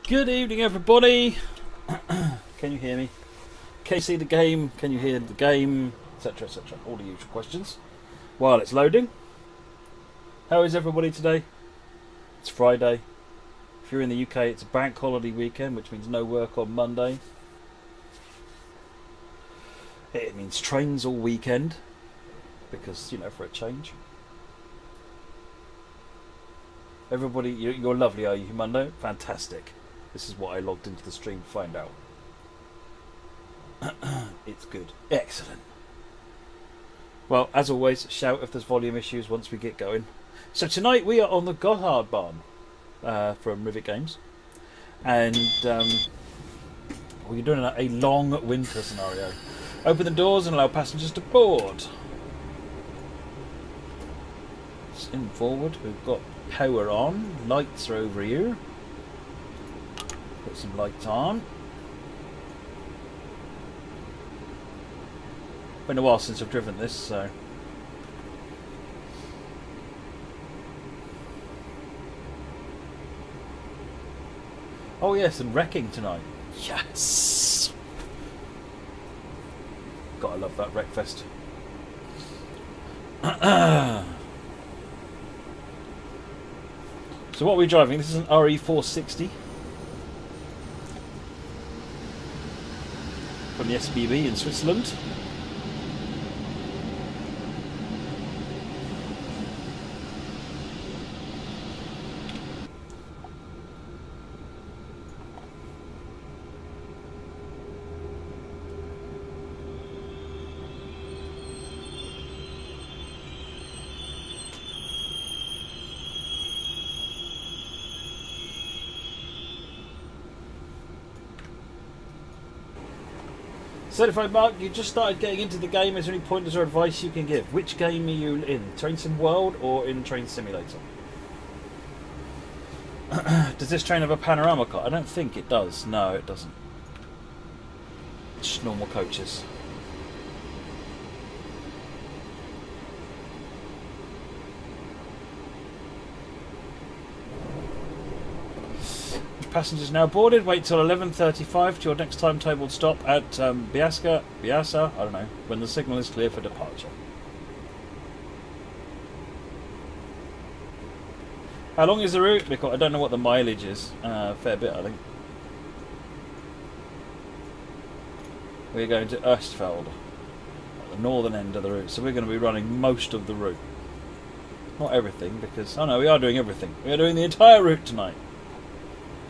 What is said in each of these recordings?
Good evening, everybody. Can you hear me? Can you see the game? Can you hear the game? Etc, etc. All the usual questions. While it's loading. How is everybody today? It's Friday. If you're in the UK, it's a bank holiday weekend, which means no work on Monday. It means trains all weekend. Because, you know, for a change. Everybody, you're lovely, are you, Humundo? Fantastic. This is what I logged into the stream to find out. It's good. Excellent. Well, as always, shout if there's volume issues once we get going. So tonight we are on the Gotthardbahn from Rivet Games. And we're doing a long winter scenario. Open the doors and allow passengers to board. It's in forward. We've got power on. Lights are over here. Put some lights on. Been a while since I've driven this, so. Oh yes, and wrecking tonight. Yes. Gotta love that Wreckfest. So what are we driving? This is an RE460 from the SBB in Switzerland. Certified Mark, you just started getting into the game. Is there any pointers or advice you can give? Which game are you in? Train Sim World or in Train Simulator? Does this train have a panorama car? I don't think it does. No, it doesn't. It's just normal coaches. Passengers now boarded. Wait till 11:35 to your next timetable stop at Biasa, I don't know, when the signal is clear for departure. How long is the route? Because I don't know what the mileage is. Fair bit, I think. We're going to Ostfeld, at the northern end of the route, so we're going to be running most of the route. Not everything, because oh no, we are doing everything. We are doing the entire route tonight.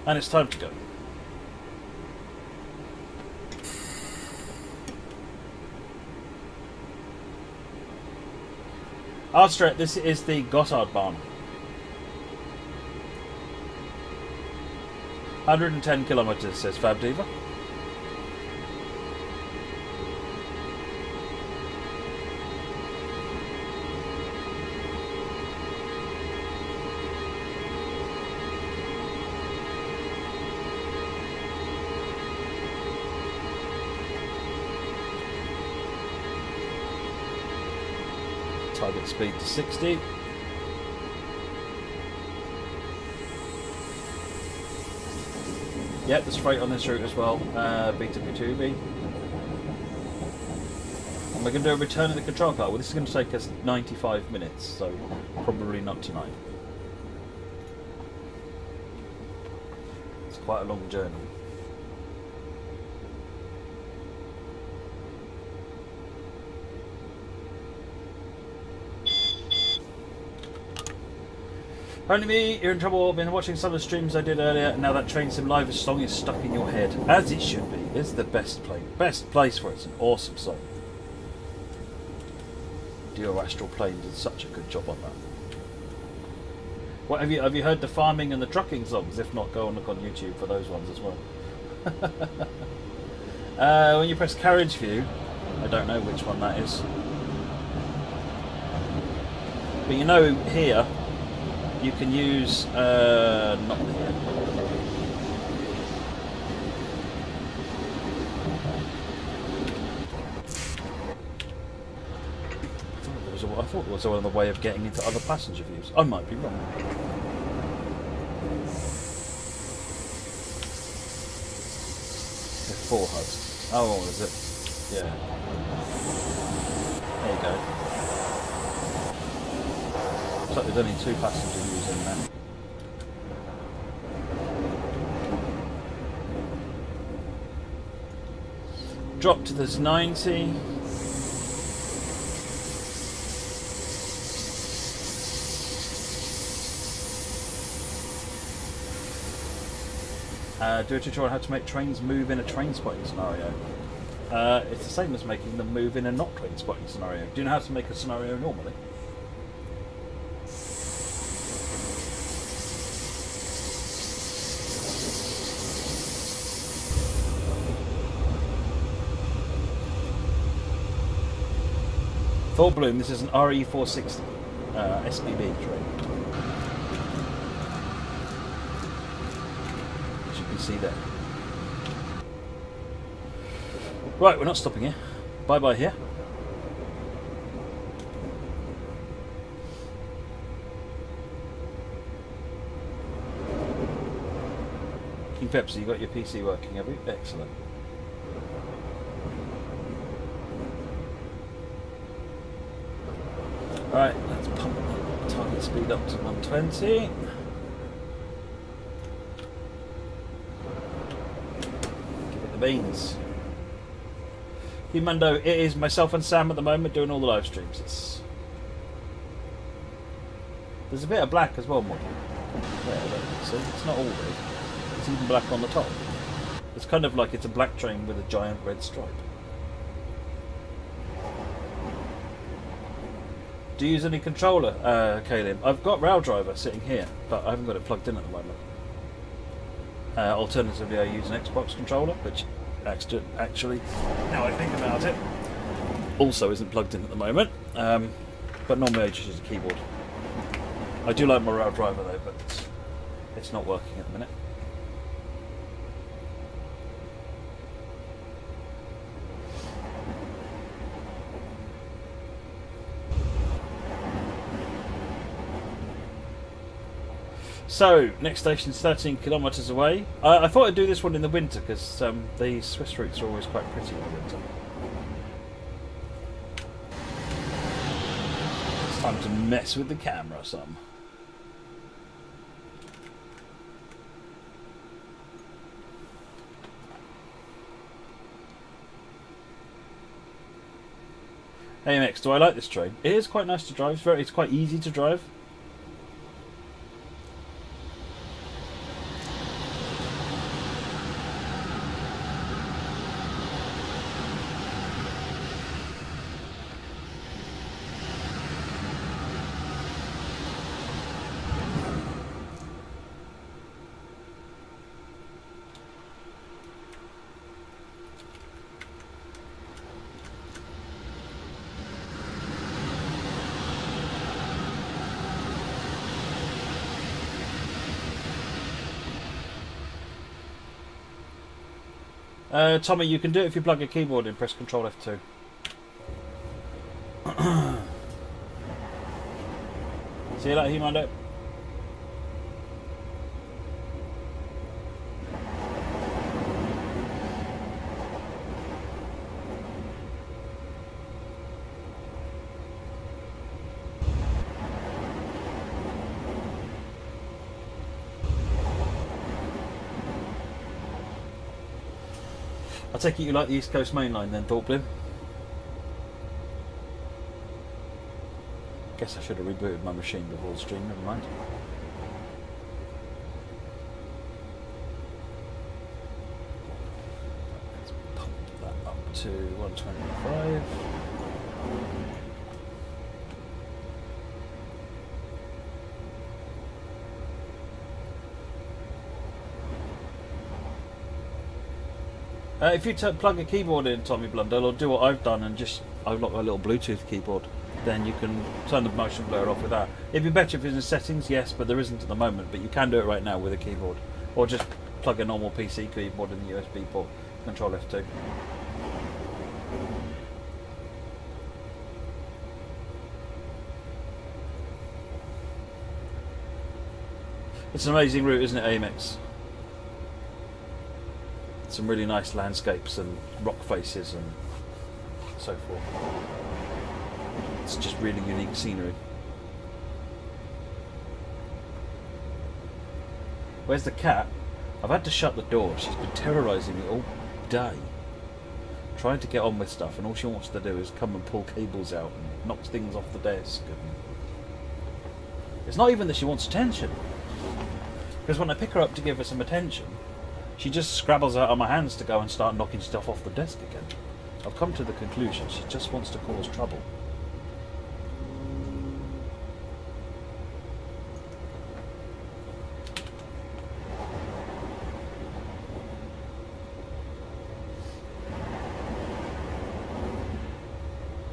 And it's time to go. Arstret, this is the Gotthardbahn. 110 kilometers, says Fab Diva. Target speed to 60. Yep, there's freight on this route as well. B2B2B. And we're going to do a return of the control car. Well, this is going to take us 95 minutes, so probably not tonight. It's quite a long journey. Only me, you're in trouble. Been watching some of the streams I did earlier, and now that Train Sim Live song is stuck in your head. As it should be. It's the best place for it. It's an awesome song. Duo Astral Plane did such a good job on that. What have you heard the farming and the trucking songs? If not, go and look on YouTube for those ones as well. When you press carriage view, I don't know which one that is. But you know here you can use not here. I thought it was another way of getting into other passenger views. I might be wrong. 4 HUD. Oh, is it? Yeah. There you go. Looks like there's only 2 passenger views in there. Drop to this 90. Do a tutorial on how to make trains move in a train spotting scenario. It's the same as making them move in a not train spotting scenario. Do you know how to make a scenario normally? Thought Bloom, this is an RE460 SBB train. As you can see there. Right, we're not stopping here. Bye bye here. King Pepsi, you got your PC working, have you? Excellent. Right, let's pump the target speed up to 120. Give it the beans. Humando, it is myself and Sam at the moment doing all the live streams. There's a bit of black as well, Morgan. See, it's not all red. It's even black on the top. It's kind of like it's a black train with a giant red stripe. Do you use any controller, Kalim? I've got Rail Driver sitting here, but I haven't got it plugged in at the moment. Alternatively, I use an Xbox controller, which actually, now I think about it, also isn't plugged in at the moment. But normally I just use a keyboard. I do like my Rail Driver though, but it's not working at the minute. So, next station is 13 kilometres away. I thought I'd do this one in the winter because the Swiss routes are always quite pretty in the winter. It's time to mess with the camera some. AMX, do I like this train? It is quite nice to drive. It's quite easy to drive. Tommy, you can do it if you plug a keyboard in, press Ctrl F2. See you later, Humando. I take it you like the East Coast Main Line then, Thorpe. Guess I should have rebooted my machine before the stream, never mind. Let's pump that up to 125. If you plug a keyboard in, Tommy Blundell, or do what I've done and I've got a little Bluetooth keyboard, then you can turn the motion blur off with that. It'd be better if it's in settings, yes, but there isn't at the moment, but you can do it right now with a keyboard. Or just plug a normal PC keyboard in the USB port, Ctrl F2. It's an amazing route, isn't it, AMX? some really nice landscapes and rock faces and so forth. It's just really unique scenery. Where's the cat? I've had to shut the door. She's been terrorising me all day, trying to get on with stuff, and all she wants to do is come and pull cables out and knock things off the desk. And it's not even that she wants attention, because when I pick her up to give her some attention, she just scrabbles out of my hands to go and start knocking stuff off the desk again. I've come to the conclusion she just wants to cause trouble.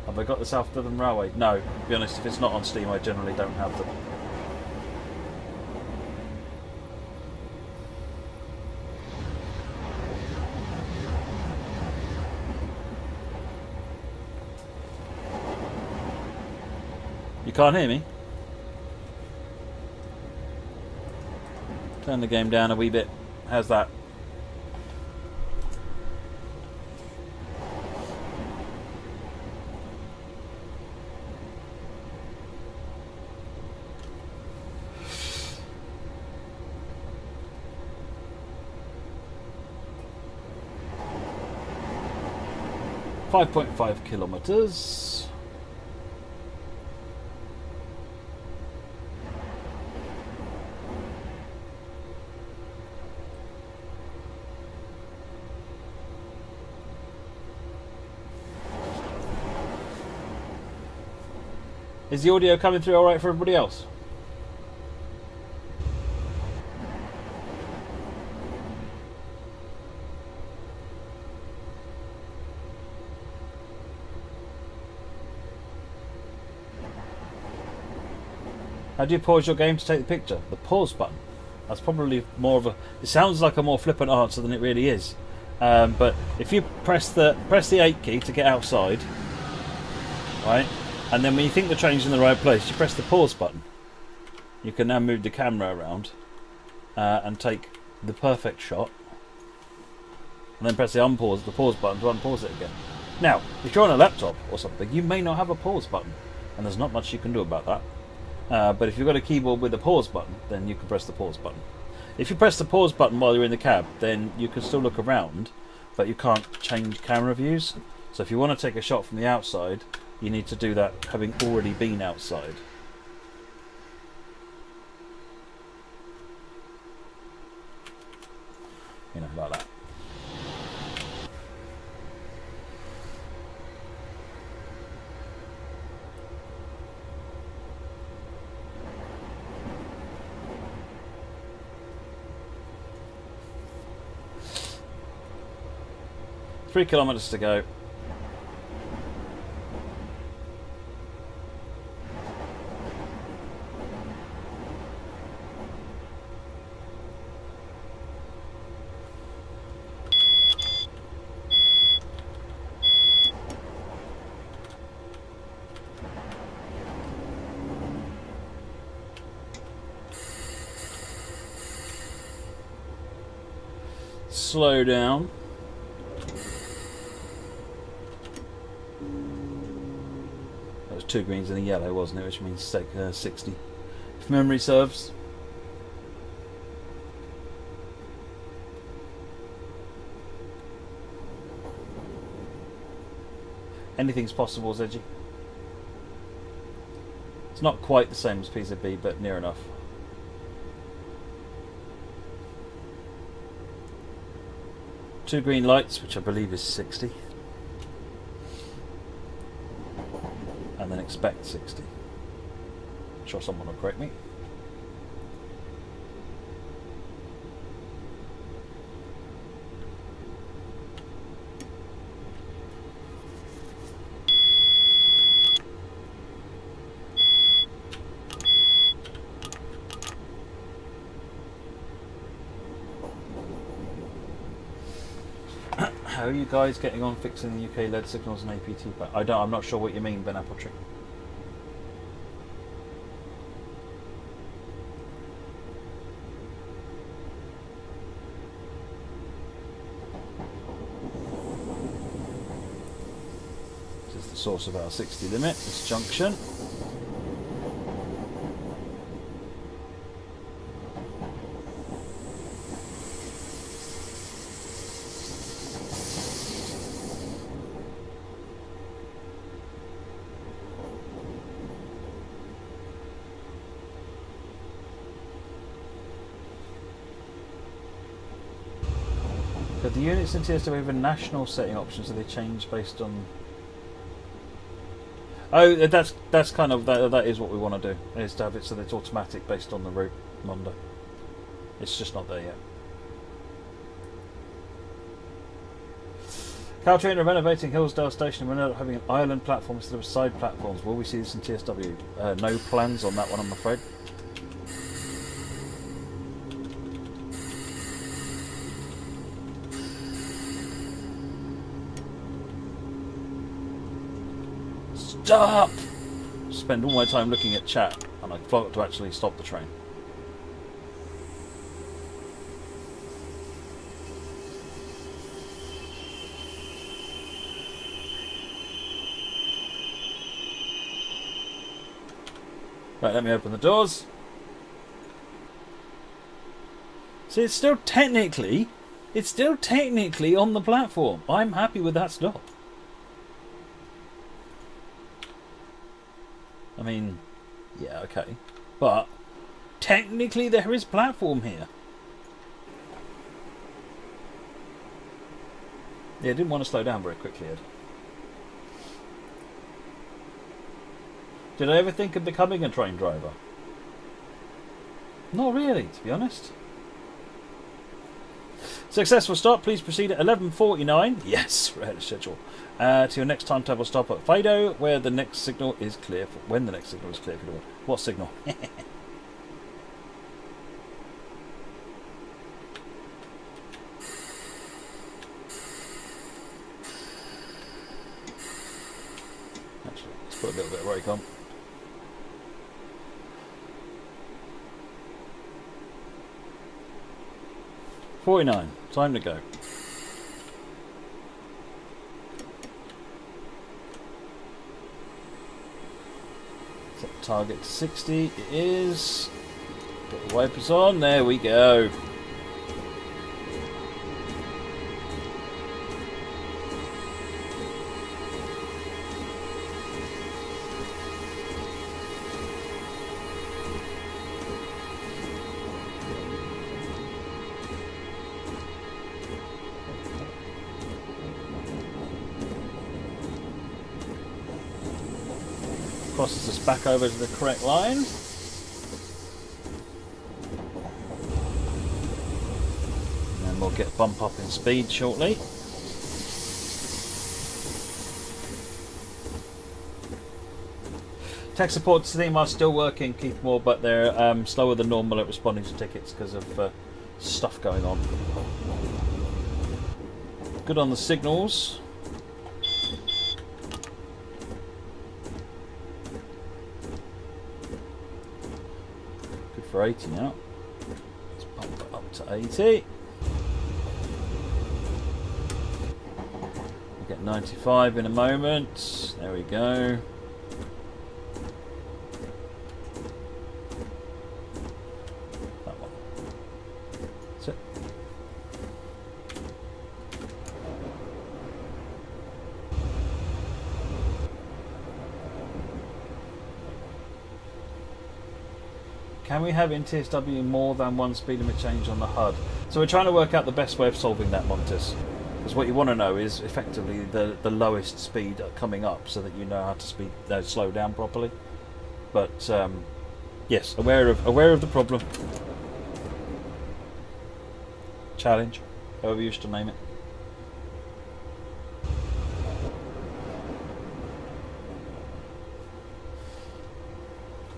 Have I got the South Devon Railway? No, to be honest, if it's not on Steam I generally don't have them. You can't hear me? Turn the game down a wee bit. How's that? .5 kilometers. Is the audio coming through all right for everybody else? How do you pause your game to take the picture? The pause button. That's probably more of a... It sounds like a more flippant answer than it really is. But if you press the 8 key to get outside, right, and then when you think the train's in the right place, you press the pause button. You can now move the camera around and take the perfect shot, and then press the pause button to unpause it again. Now, if you're on a laptop or something, you may not have a pause button, and there's not much you can do about that. But if you've got a keyboard with a pause button, then you can press the pause button. If you press the pause button while you're in the cab, then you can still look around, but you can't change camera views. So if you want to take a shot from the outside, you need to do that having already been outside. You know, like that. Three kilometers to go. Slow down. That was 2 greens and a yellow, wasn't it? Which means 60, if memory serves. Anything's possible, Zedgy. It's not quite the same as PZB, but near enough. Two green lights, which I believe is 60. And then expect 60. I'm sure someone will correct me. How are you guys getting on fixing the UK LED signals and APT? I'm not sure what you mean, Ben Appletree. source of our 60 limit, this junction. The units in TS2020 have a national setting option, so they change based on. Oh, that's kind of that is what we want to do. Is to have it so that it's automatic based on the route Monday. It's just not there yet. Caltrain are renovating Hillsdale Station. We're now having an island platform instead of side platforms. Will we see this in TSW? No plans on that one, I'm afraid. Stop! Spend all my time looking at chat, and I forgot to actually stop the train. Right, let me open the doors. See, it's still technically on the platform. I'm happy with that stop. I mean, yeah, okay. But technically there is platform here. Yeah, I didn't want to slow down very quickly, Ed. Did I ever think of becoming a train driver? Not really, to be honest. Successful stop. Please proceed at 11:49. Yes, we're ahead of schedule. To your next timetable stop at Fido, where the next signal is clear. When the next signal is clear for the world. What signal? Actually, let's put a little bit of brake on. $49. Time to go. Set target to 60. It is. Put the wipers on. There we go. Crosses us back over to the correct line. And then we'll get a bump up in speed shortly. Tech support team are still working, Keith Moore, but they're slower than normal at responding to tickets because of stuff going on. Good on the signals. For 80 now. Let's bump it up to 80. We'll get 95 in a moment. There we go. That one. That's it. Can we have in TSW more than one speed limit change on the HUD? So we're trying to work out the best way of solving that, Montes. Because what you want to know is effectively the lowest speed coming up, so that you know how to slow down properly. But yes, aware of the problem. Challenge, however you used to name it.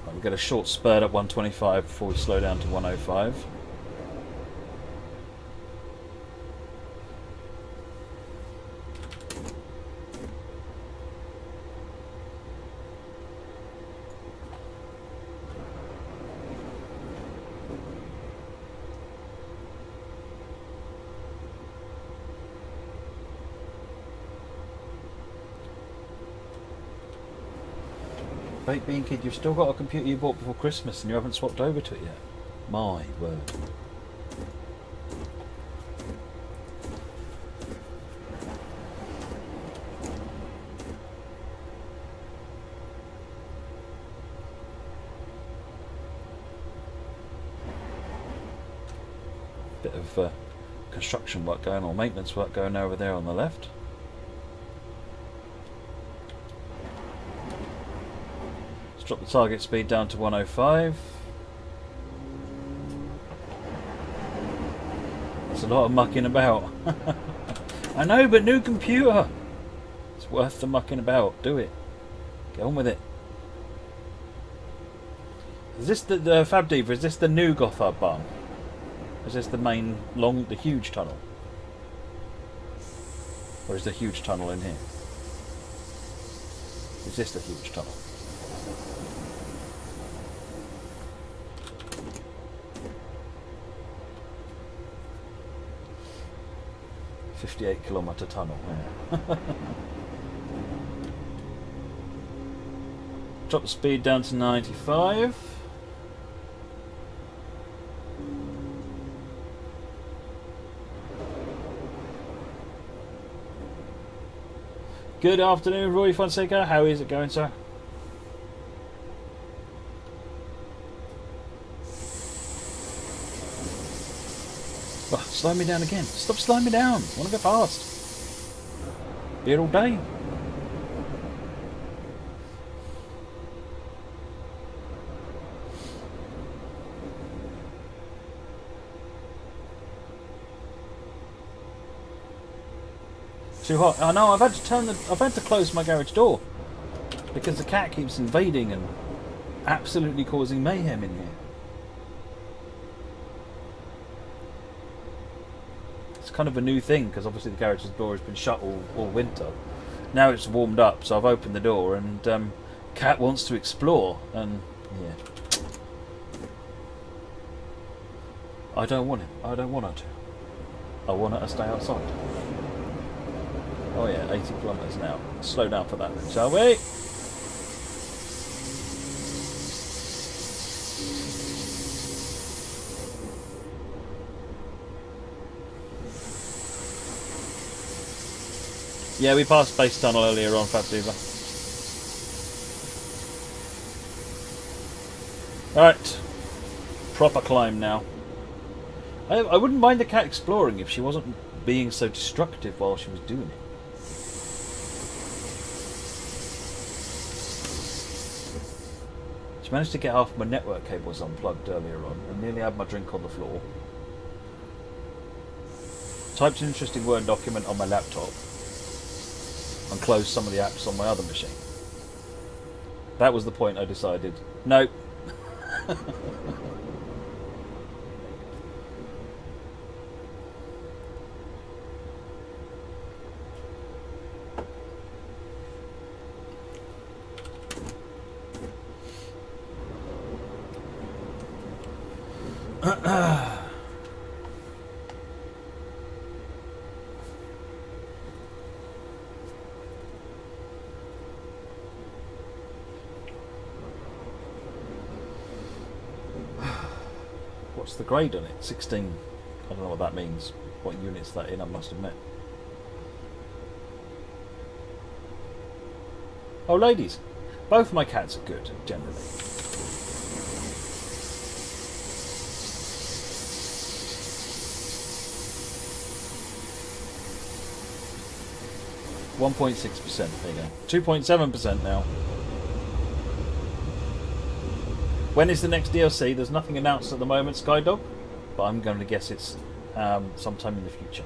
We'll get a short spurt at 125 before we slow down to 105. Baked Bean Kid, you've still got a computer you bought before Christmas and you haven't swapped over to it yet. My word. Bit of construction work going, or maintenance work going over there on the left. Let's drop the target speed down to 105. There's a lot of mucking about. I know, but new computer. It's worth the mucking about. Do it. Get on with it. Is this the Fab Diva? Is this the new Gotthardbahn? Is this the main the huge tunnel? Or is the huge tunnel in here? Is this the huge tunnel? .58-kilometre tunnel. Yeah. Drop the speed down to 95. Good afternoon, Roy Fonseca. How is it going, sir? Oh, slow me down again. Stop slowing me down. I want to go fast. Be here all day. Too hot. I know. I've had to close my garage door because the cat keeps invading and absolutely causing mayhem in here. It's kind of a new thing because obviously the garage door has been shut all winter. Now it's warmed up, so I've opened the door and cat wants to explore, and yeah, I don't want him. I don't want her to. I want her to stay outside. Oh yeah, 80 kilometres an hour. Slow down for that then, shall we? Yeah, we passed Space Tunnel earlier on, Fab Diva. Alright. Proper climb now. I wouldn't mind the cat exploring if she wasn't being so destructive while she was doing it. She managed to get half my network cables unplugged earlier on and nearly had my drink on the floor. Typed an interesting Word document on my laptop and closed some of the apps on my other machine. That was the point I decided, nope. What's the grade on it? 16. I don't know what that means. What unit's that in, I must admit. Oh, ladies. Both my cats are good, generally. .6%. There you go. 2.7% now. When is the next DLC? There's nothing announced at the moment, Skydog, but I'm going to guess it's sometime in the future.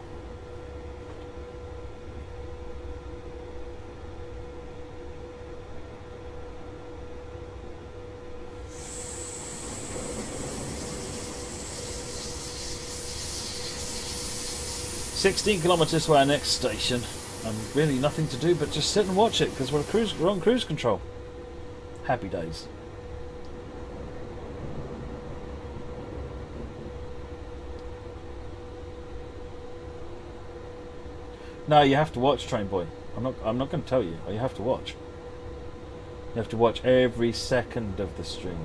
"16 kilometres to our next station, and really nothing to do but just sit and watch it because we're on cruise control. Happy days." No, you have to watch, Train Boy. I'm not going to tell you. You have to watch. You have to watch every second of the stream.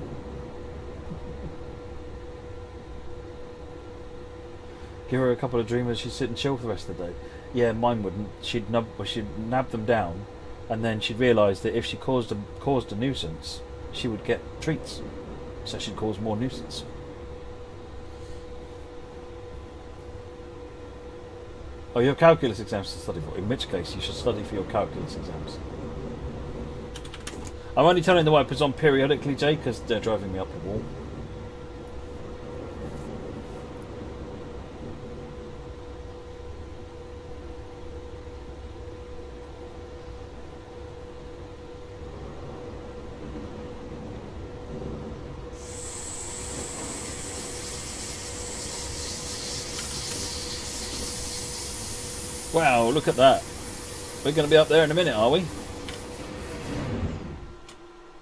Give her a couple of dreamers, she'd sit and chill for the rest of the day. Yeah, mine wouldn't. She'd nab them down, and then she'd realise that if she caused a nuisance, she would get treats. So she'd cause more nuisance. Oh, you have calculus exams to study for, in which case you should study for your calculus exams. I'm only turning the wipers on periodically, Jay, because they're driving me up the wall. Wow, look at that. We're going to be up there in a minute, are we?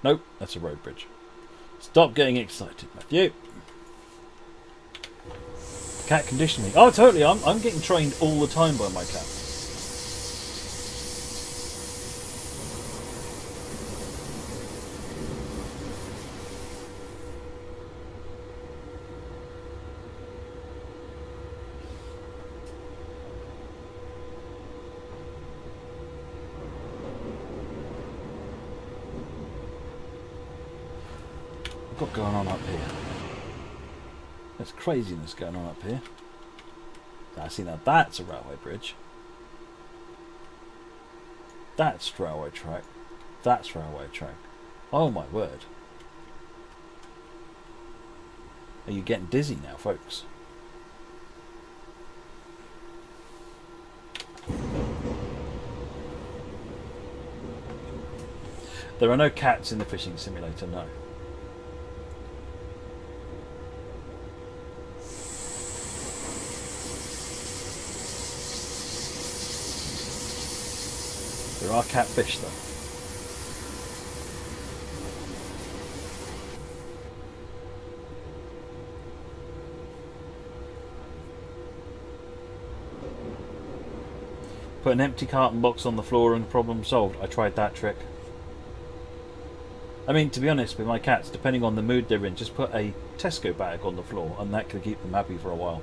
Nope, that's a road bridge. Stop getting excited, Matthew. Cat conditioning. Oh, totally. I'm getting trained all the time by my cat. What's going on up here? There's craziness going on up here. I see, now that's a railway bridge. That's railway track. That's railway track. Oh my word. Are you getting dizzy now, folks? There are no cats in the fishing simulator, no. There are catfish though. Put an empty carton box on the floor and problem solved. I tried that trick. I mean, to be honest with my cats, depending on the mood they're in, just put a Tesco bag on the floor and that could keep them happy for a while.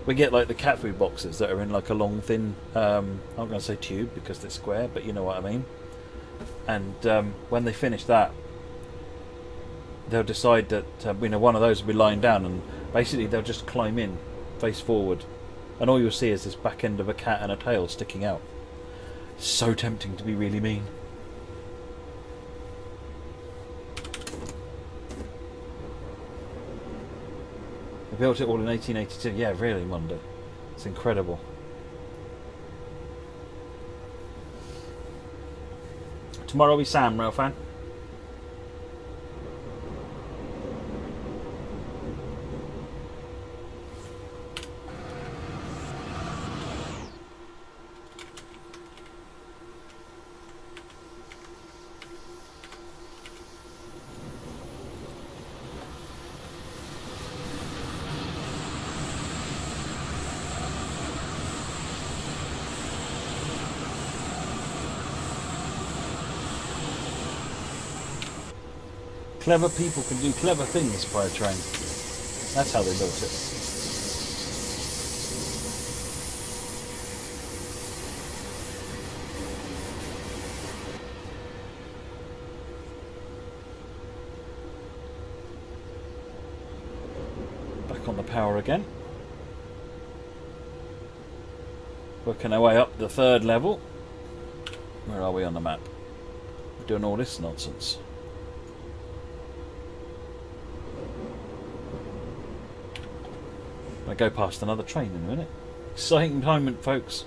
We get like the cat food boxes that are in like a long thin, I'm going to say tube because they're square, but you know what I mean. And when they finish that, they'll decide that you know, one of those will be lying down, and basically they'll just climb in face forward, and all you'll see is this back end of a cat and a tail sticking out. So tempting to be really mean. I built it all in 1882. Yeah, really, Monday. It's incredible. Tomorrow we Sam, rail fan. Clever people can do clever things by a train. That's how they built it. Back on the power again. Working our way up the third level. Where are we on the map? We're doing all this nonsense. I go past another train in a minute. Exciting moment, folks.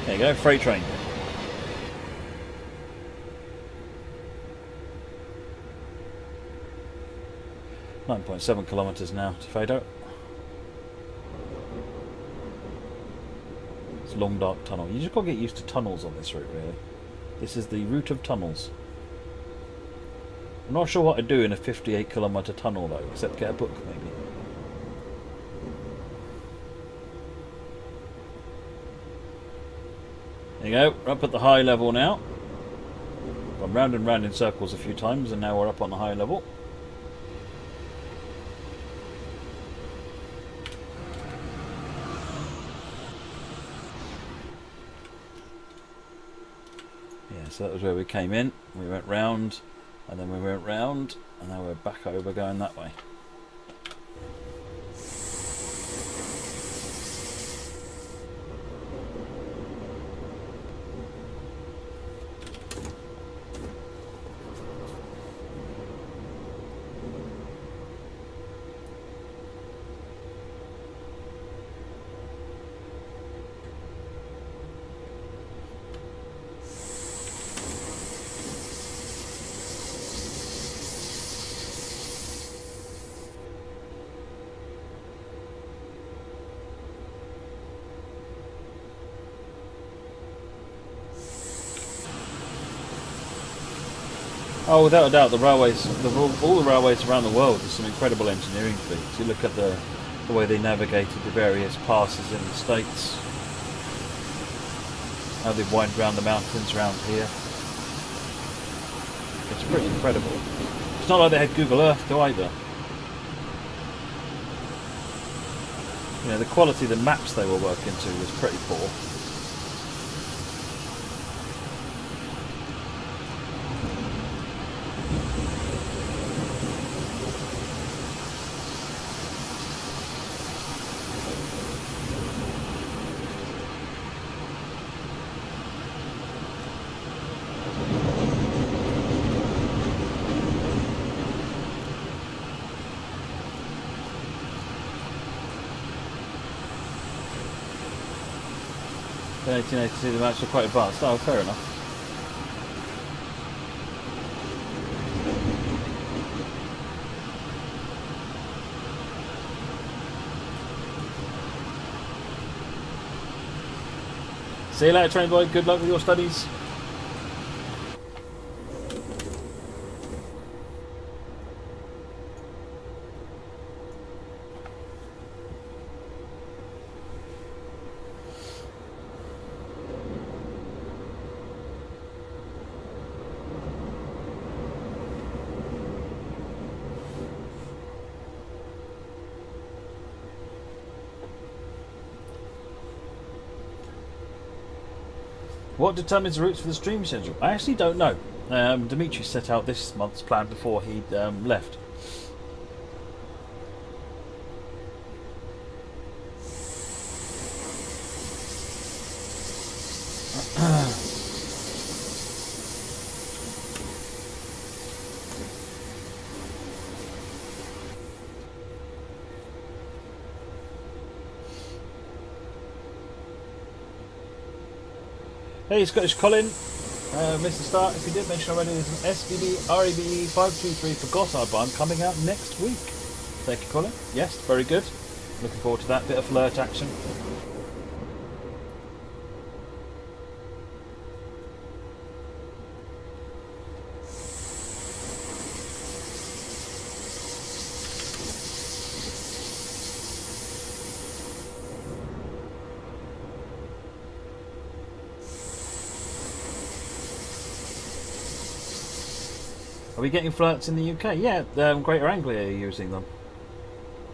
There you go, freight train. .7 kilometres now to Fado. Long dark tunnel. You just got to get used to tunnels on this route, really. This is the route of tunnels. I'm not sure what I'd do in a 58-kilometre tunnel though, except get a book maybe. There you go, we're up at the high level now. Gone round and round in circles a few times and now we're up on the high level. Yeah, so that was where we came in. We went round and then we went round and now we're back over going that way. Oh, without a doubt, the railways, all the railways around the world, there's some incredible engineering feats. You look at the way they navigated the various passes in the States, how they wind around the mountains around here. It's pretty incredible. It's not like they had Google Earth though either. You know, the quality of the maps they were working to was pretty poor. In 1882 the maps were quite advanced. Oh, fair enough. See you later, train boy. Good luck with your studies. What determines the routes for the stream schedule? I actually don't know. Dimitri set out this month's plan before he left. Hey, Scottish Colin, Mr. Stark, if you did mention already, there's an SBB REBE 523 for Gotthardbahn coming out next week. Thank you, Colin. Yes, very good. Looking forward to that bit of flirt action. Are we getting flirts in the UK? Yeah, Greater Anglia are using them.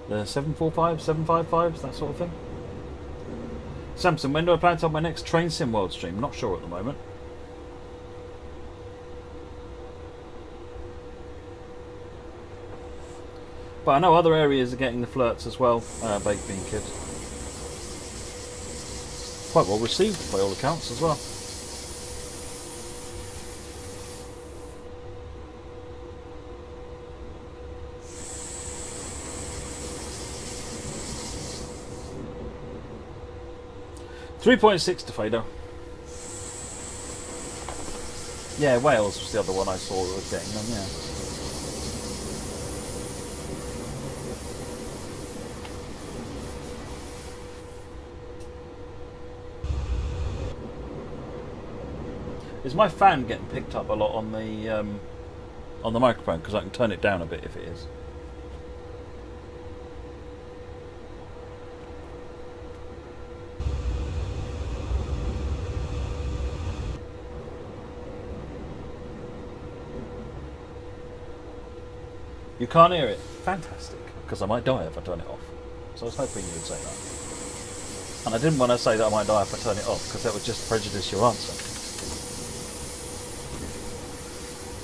The 745, 755s, that sort of thing. Samson, when do I plan to have my next Train Sim World stream? Not sure at the moment. But I know other areas are getting the flirts as well, Baked Bean Kid. Quite well received by all accounts as well. .6 to Fado. Yeah, Wales was the other one I saw that was getting them, yeah. Is my fan getting picked up a lot on the on the microphone because I can turn it down a bit if it is. You can't hear it? Fantastic, because I might die if I turn it off. So I was hoping you would say that. And I didn't want to say that I might die if I turn it off, because that would just prejudice your answer.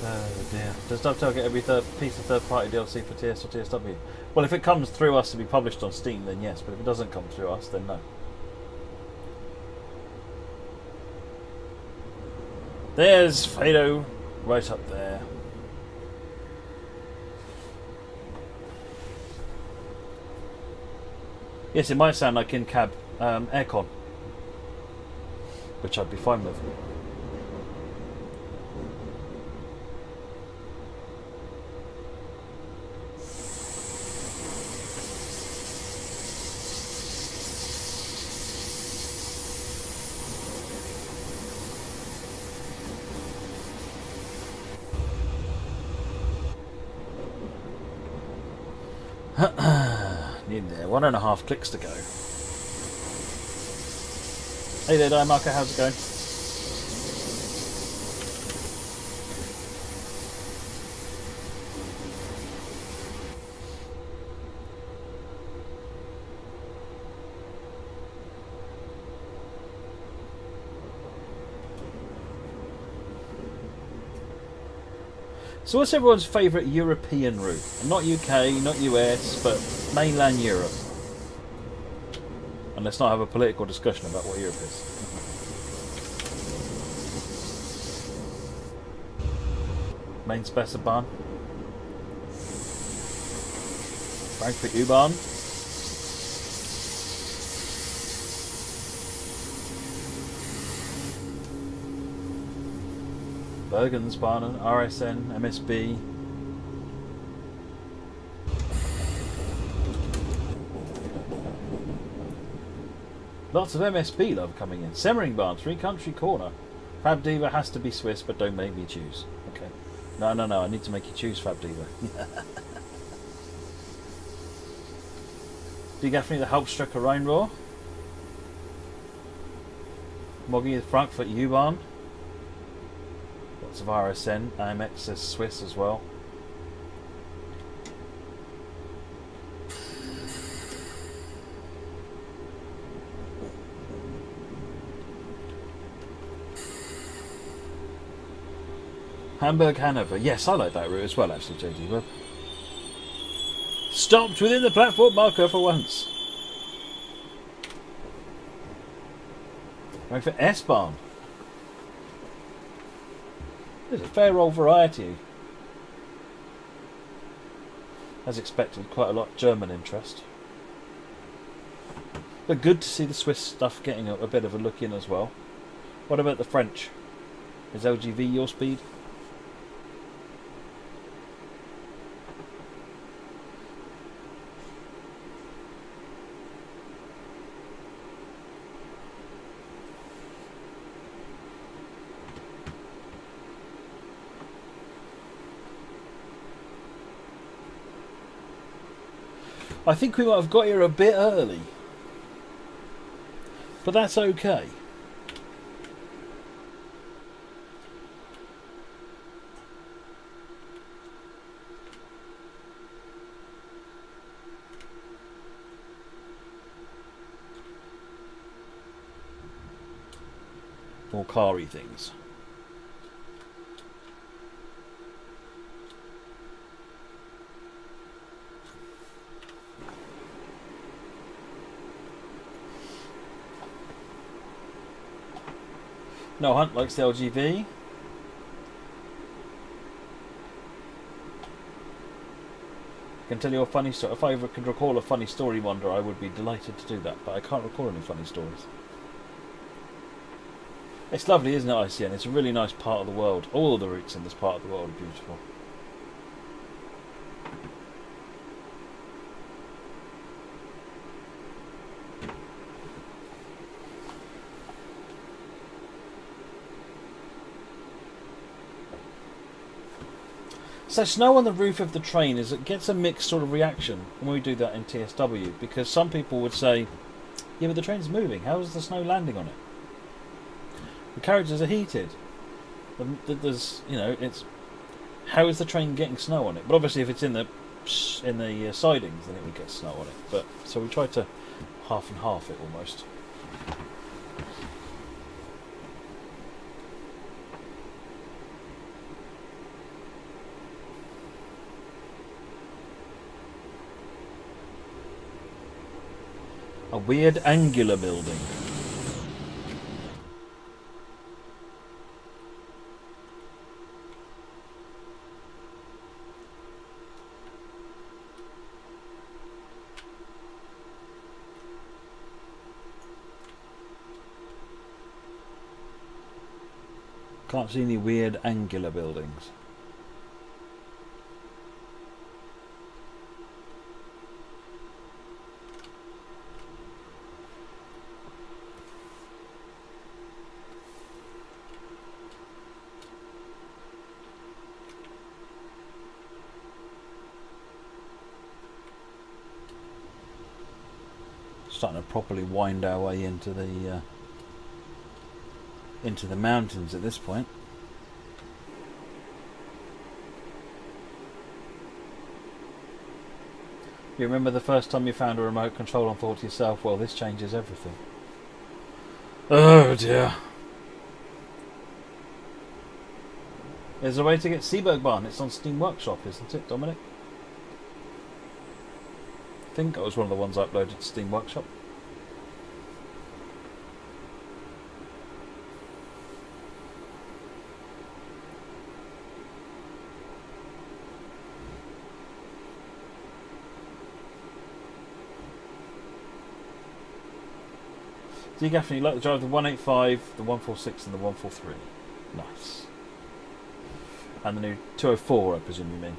Oh dear. Does Dovetail get every piece of third-party DLC for TS or TSW? Well, if it comes through us to be published on Steam, then yes, but if it doesn't come through us, then no. There's Fado, right up there. Yes, it might sound like in-cab aircon, which I'd be fine with. Nearly there. 1.5 clicks to go. Hey there, Marco. How's it going? So what's everyone's favourite European route? Not UK, not US, but mainland Europe. And let's not have a political discussion about what Europe is. Main Spessebahn. Frankfurt U-Bahn. Bergensbahn, RSN, MSB. Lots of MSB love coming in. Semmeringbahn, 3 Country Corner. Fab Diva has to be Swiss, but don't make me choose. Okay. No, I need to make you choose Fab Diva. Die Gaffney, the Hauptstrecke Rheinrohr. Moggy, the Frankfurt U-Bahn. Lots of RSN. AMX is Swiss as well. Hamburg, Hanover. Yes, I like that route as well, actually, JD Webb. Stopped within the platform marker for once. Going for S-Bahn. There's a fair old variety. As expected, quite a lot of German interest. But good to see the Swiss stuff getting a bit of a look in as well. What about the French? Is LGV your speed? I think we might have got here a bit early, but that's okay. More car-y things. No, Hunt likes the LGV. I can tell you a funny story. If I ever could recall a funny story, Wonder, I would be delighted to do that, but I can't recall any funny stories. It's lovely, isn't it, ICN? It's a really nice part of the world. All of the routes in this part of the world are beautiful. So snow on the roof of the train it gets a mixed sort of reaction when we do that in TSW, because some people would say, yeah, but the train's moving, how is the snow landing on it? The carriages are heated. There's, you know, it's how is the train getting snow on it? But obviously if it's in the sidings, then it would get snow on it. But so we tried to half and half it almost. A weird angular building. Can't see any weird angular buildings. Starting to properly wind our way into the mountains at this point. You remember the first time you found a remote control and thought to yourself, well, this changes everything. Oh dear. There's a way to get Gotthardbahn. It's on Steam Workshop, isn't it, Dominic? I think that was one of the ones I uploaded to Steam Workshop. Do you definitely like the drive the 185, the 146 and the 143? Nice. And the new 204, I presume you mean.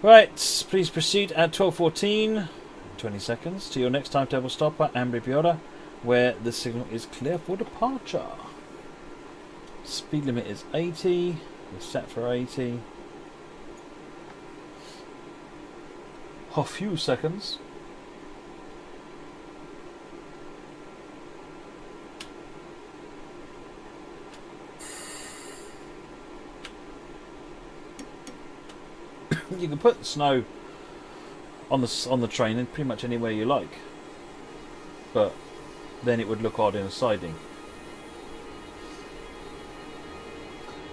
Right, please proceed at 12:14, 20 seconds, to your next timetable stop at Ambri, where the signal is clear for departure. Speed limit is 80, we're set for 80. A few seconds. You can put snow on the train in pretty much anywhere you like, but then it would look odd in a siding.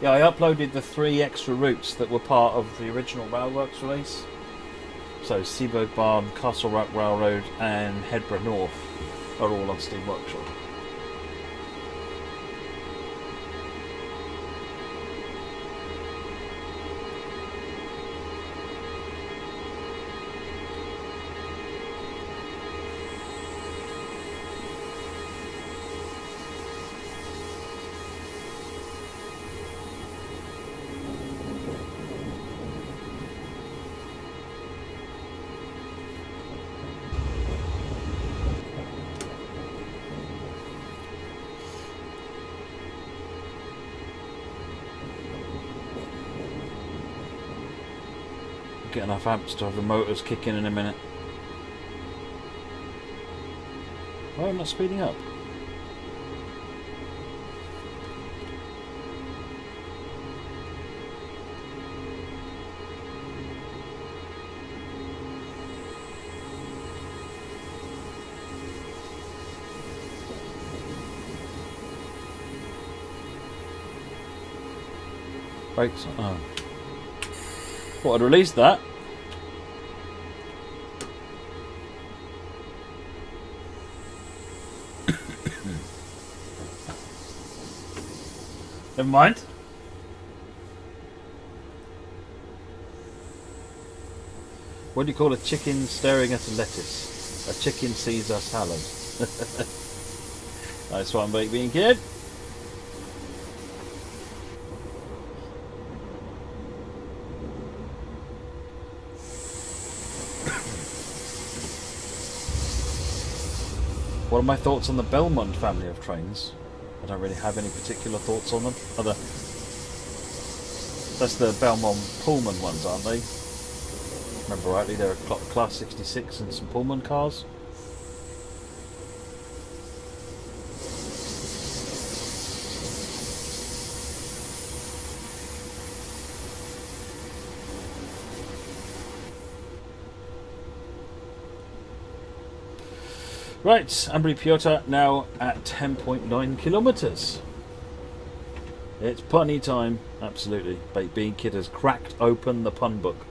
Yeah, I uploaded the 3 extra routes that were part of the original Railworks release. So Gotthardbahn, Castle Rock Railroad and Headborough North are all on Steam Workshop. Get enough amps to have the motors kick in a minute. Why am I not speeding up? Brakes. Oh. Thought I'd release that. Never mind. What do you call a chicken staring at a lettuce? A chicken Caesar salad. Nice one, baked bean kid. What are my thoughts on the Belmont family of trains? I don't really have any particular thoughts on them. That's the Belmont Pullman ones, aren't they? Remember rightly, they're a Class 66 and some Pullman cars. Right, Ambri Piotr now at 10.9 kilometres. It's punny time, absolutely. Baked Bean Kid has cracked open the pun book.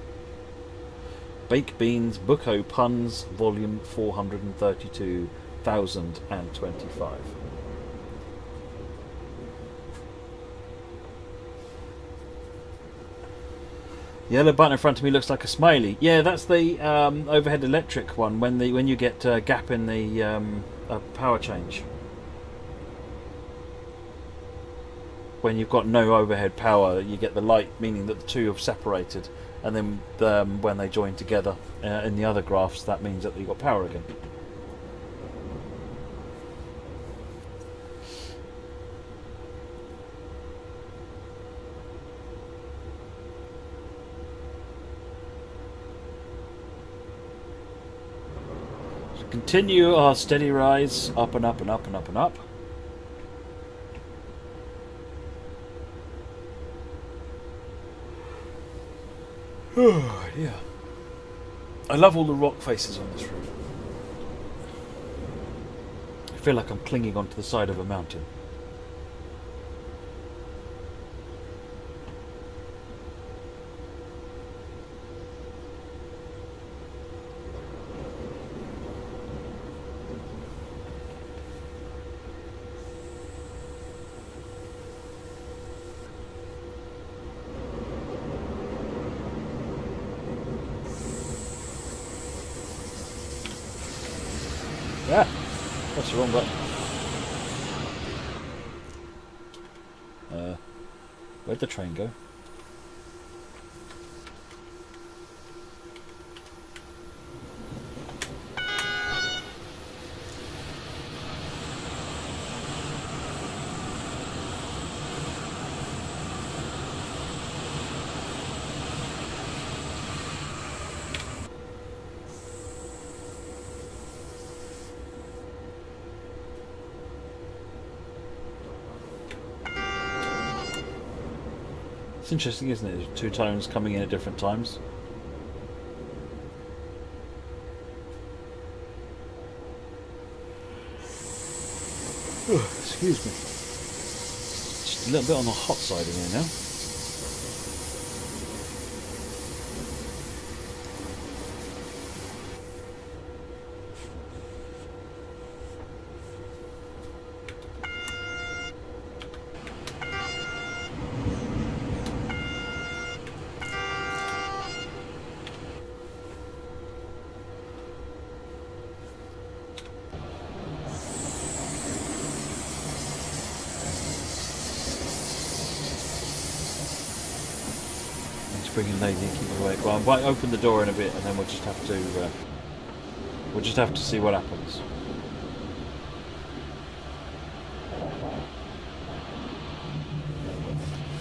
Baked Beans Book O Puns, volume 432,025. The yellow button in front of me looks like a smiley. Yeah, that's the overhead electric one. When you get a gap in the power change. When you've got no overhead power, you get the light, meaning that the two have separated, and then when they join together in the other graphs, that means that you've got power again. Continue our steady rise, up and up and up and up and up. Oh yeah. I love all the rock faces on this route. I feel like I'm clinging onto the side of a mountain. Yeah, that's the wrong button. Where'd the train go? It's interesting, isn't it? There's two tones coming in at different times. Excuse me. Just a little bit on the hot side of here now. Bringing Lady and keep it away. Well, I might open the door in a bit, and then we'll just have to see what happens.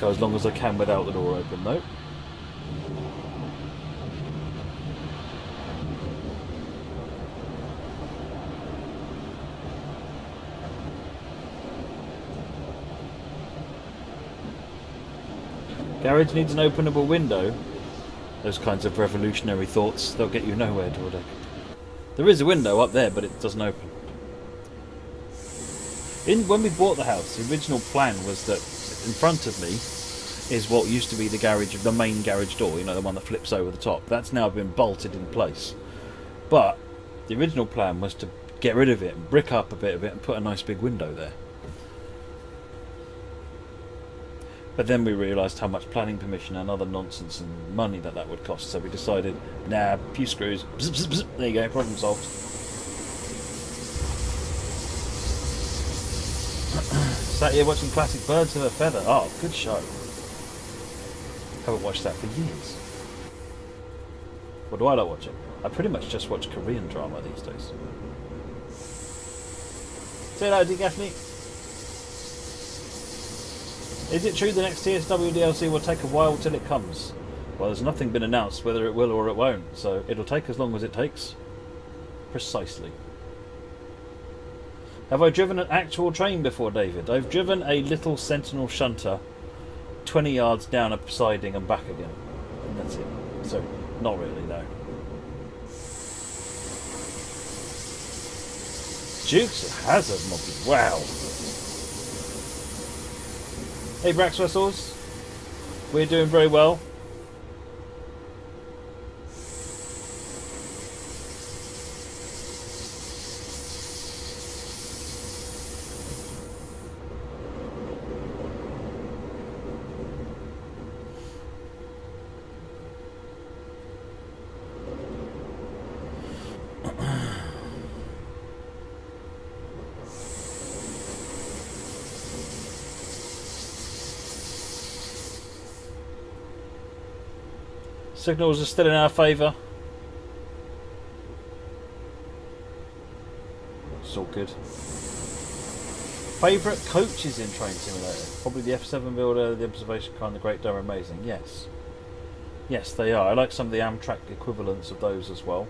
Go as long as I can without the door open, though. Garage needs an openable window. Those kinds of revolutionary thoughts, they'll get you nowhere, Dordek. There is a window up there, but it doesn't open. When we bought the house, the original plan was that in front of me is what used to be the garage, the main garage door, you know, the one that flips over the top. That's now been bolted in place. But the original plan was to get rid of it and brick up a bit of it and put a nice big window there. But then we realised how much planning permission and other nonsense and money that would cost, so we decided, nah, few screws, bzz, bzz, bzz, there you go, problem solved. Sat here watching classic Birds of a Feather. Oh, good show. Haven't watched that for years. What do I like watching? I pretty much just watch Korean drama these days. Say hello, D. Gaffney. Is it true the next TSW DLC will take a while till it comes? Well, there's nothing been announced whether it will or it won't, so it'll take as long as it takes. Precisely. Have I driven an actual train before, David? I've driven a little Sentinel shunter 20 yards down a siding and back again. And that's it. So, not really, no. Dukes of Hazzard mobbing. Wow. Hey, Brax Vessels. We're doing very well. Signals are still in our favour. It's all good. Favourite coaches in Train Simulator? Probably the F7 Builder, the Observation Car and the Great Dane Amazing. Yes. Yes, they are. I like some of the Amtrak equivalents of those as well.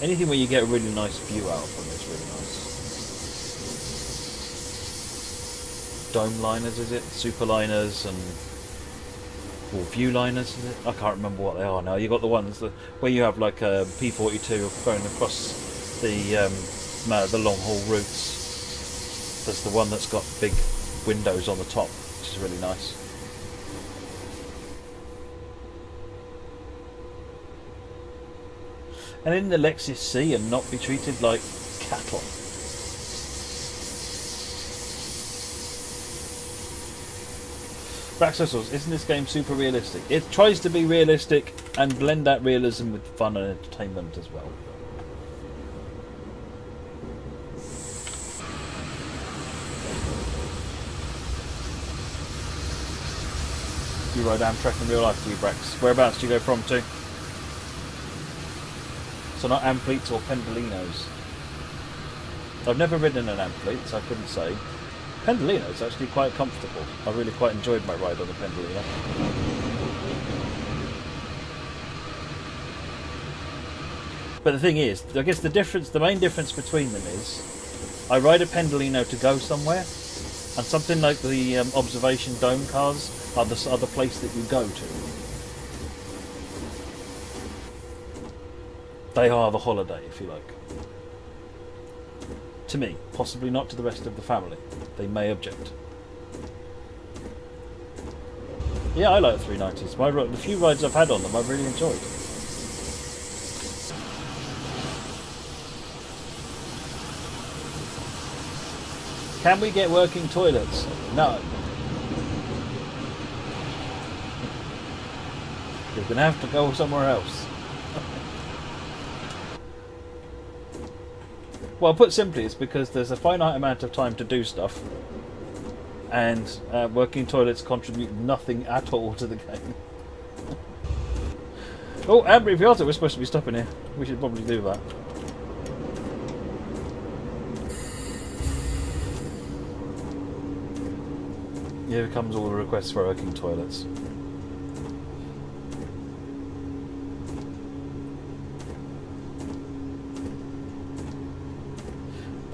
Anything where you get a really nice view out of them is really nice. Dome liners, is it? Super liners and... or view liners, is it? I can't remember what they are now. You've got the ones that, where you have like a P42 going across the long haul routes. There's the one that's got big windows on the top, which is really nice. And in the Lexus C and not be treated like cattle. Braxosaurs, isn't this game super realistic? It tries to be realistic and blend that realism with fun and entertainment as well. You ride Amtrak in real life, do you, Brax? Whereabouts do you go from to? So not Ampletes or Pendolinos. I've never ridden an Amplete, so I couldn't say. Pendolino is actually quite comfortable. I really quite enjoyed my ride on the Pendolino. But the thing is, I guess the main difference between them is, I ride a Pendolino to go somewhere, and something like the observation dome cars are the place that you go to. They are the holiday, if you like. To me, possibly not to the rest of the family. They may object. Yeah, I like the 390s. The few rides I've had on them, I've really enjoyed. Can we get working toilets? No. You're going to have to go somewhere else. Well, put simply, it's because there's a finite amount of time to do stuff, and working toilets contribute nothing at all to the game. Oh, Ambry Piazza, we're supposed to be stopping here. We should probably do that. Here comes all the requests for working toilets.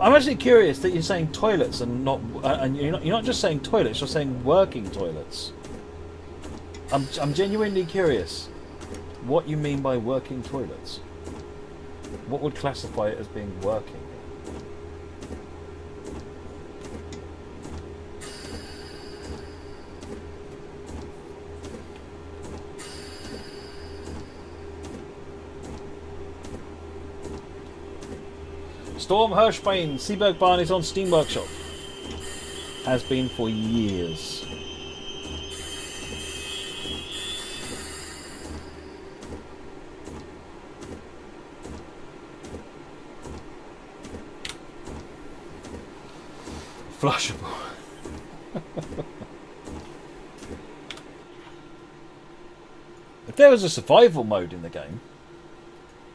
I'm actually curious that you're saying toilets and not, and you're not just saying toilets. You're saying working toilets. I'm genuinely curious what you mean by working toilets. What would classify it as being working? Storm Hirschbane, Seabergbahn is on Steam Workshop. Has been for years. Flushable. If there was a survival mode in the game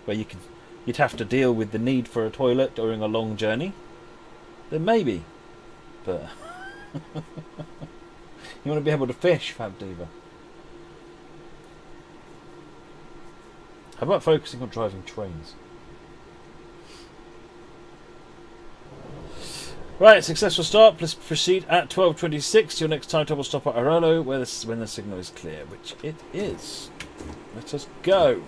where you'd have to deal with the need for a toilet during a long journey, then maybe. But You want to be able to fish, Fab Diva. How about focusing on driving trains? Right, successful start. Please proceed at 12:26 to your next timetable stop at Arolo, when the signal is clear, which it is. Let us go.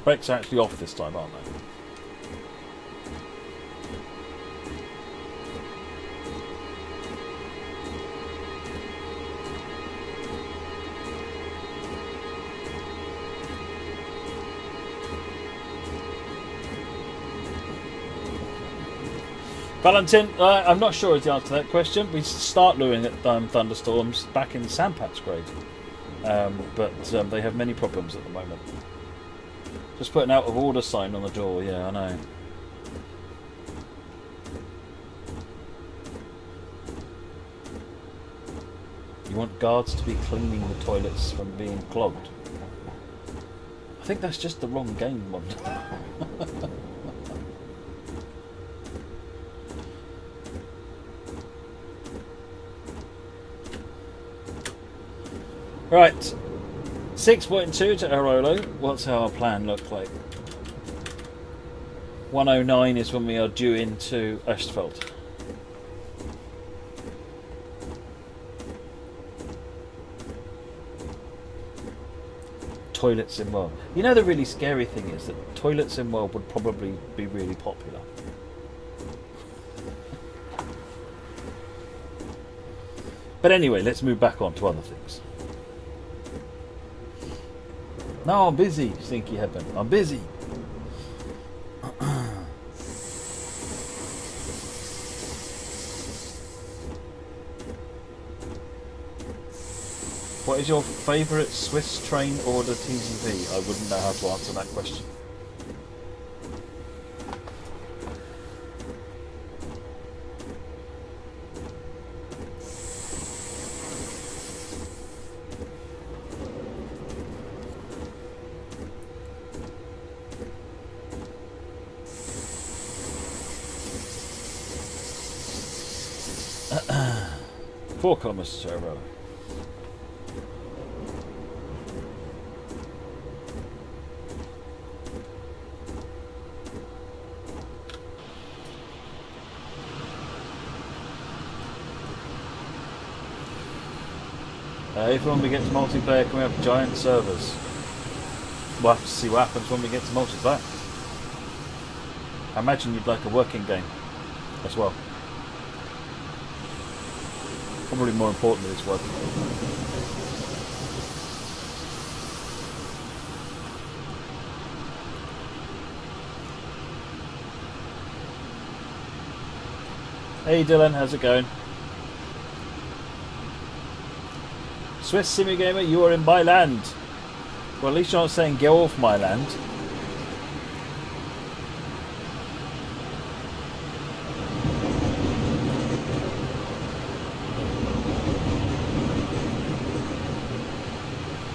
Brakes are actually off this time, aren't they? Valentin, I'm not sure is the answer to that question. We start looking at thunderstorms back in Sandpatch grade, but they have many problems at the moment. Just put an out of order sign on the door. Yeah, I know. You want guards to be cleaning the toilets from being clogged. I think that's just the wrong game mod. Right, 6.2 to Arolo. What's our plan look like? 109 is when we are due into Östfeld. Toilets in World. You know, the really scary thing is that toilets in World would probably be really popular. But anyway, let's move back on to other things. No, I'm busy, Stinky Headman. I'm busy. What is your favourite Swiss train order TGV? I wouldn't know how to answer that question. Four kilometers to Arolo. If when we get to multiplayer, can we have giant servers? We'll have to see what happens when we get to multiplayer. I imagine you'd like a working game as well. Probably more important that it's working. Hey Dylan, how's it going? Swiss Simigamer, you are in my land. Well, at least you're not saying go off my land.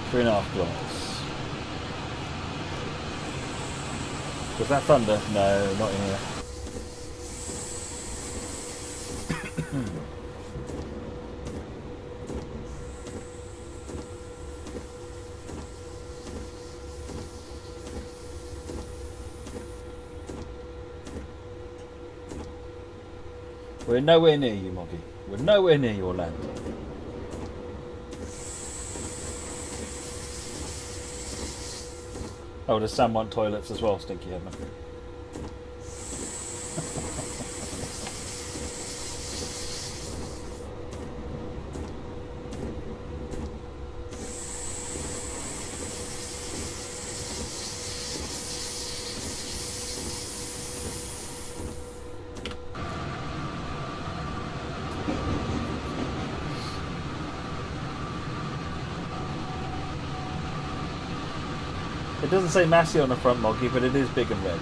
Three and a half kilometers. Was that thunder? No, not in here. We're nowhere near you, Moggy. We're nowhere near your land. Oh, there's Sam want toilets as well, Stinky Headman. It doesn't say Massey on the front, Moggy, but it is big and red.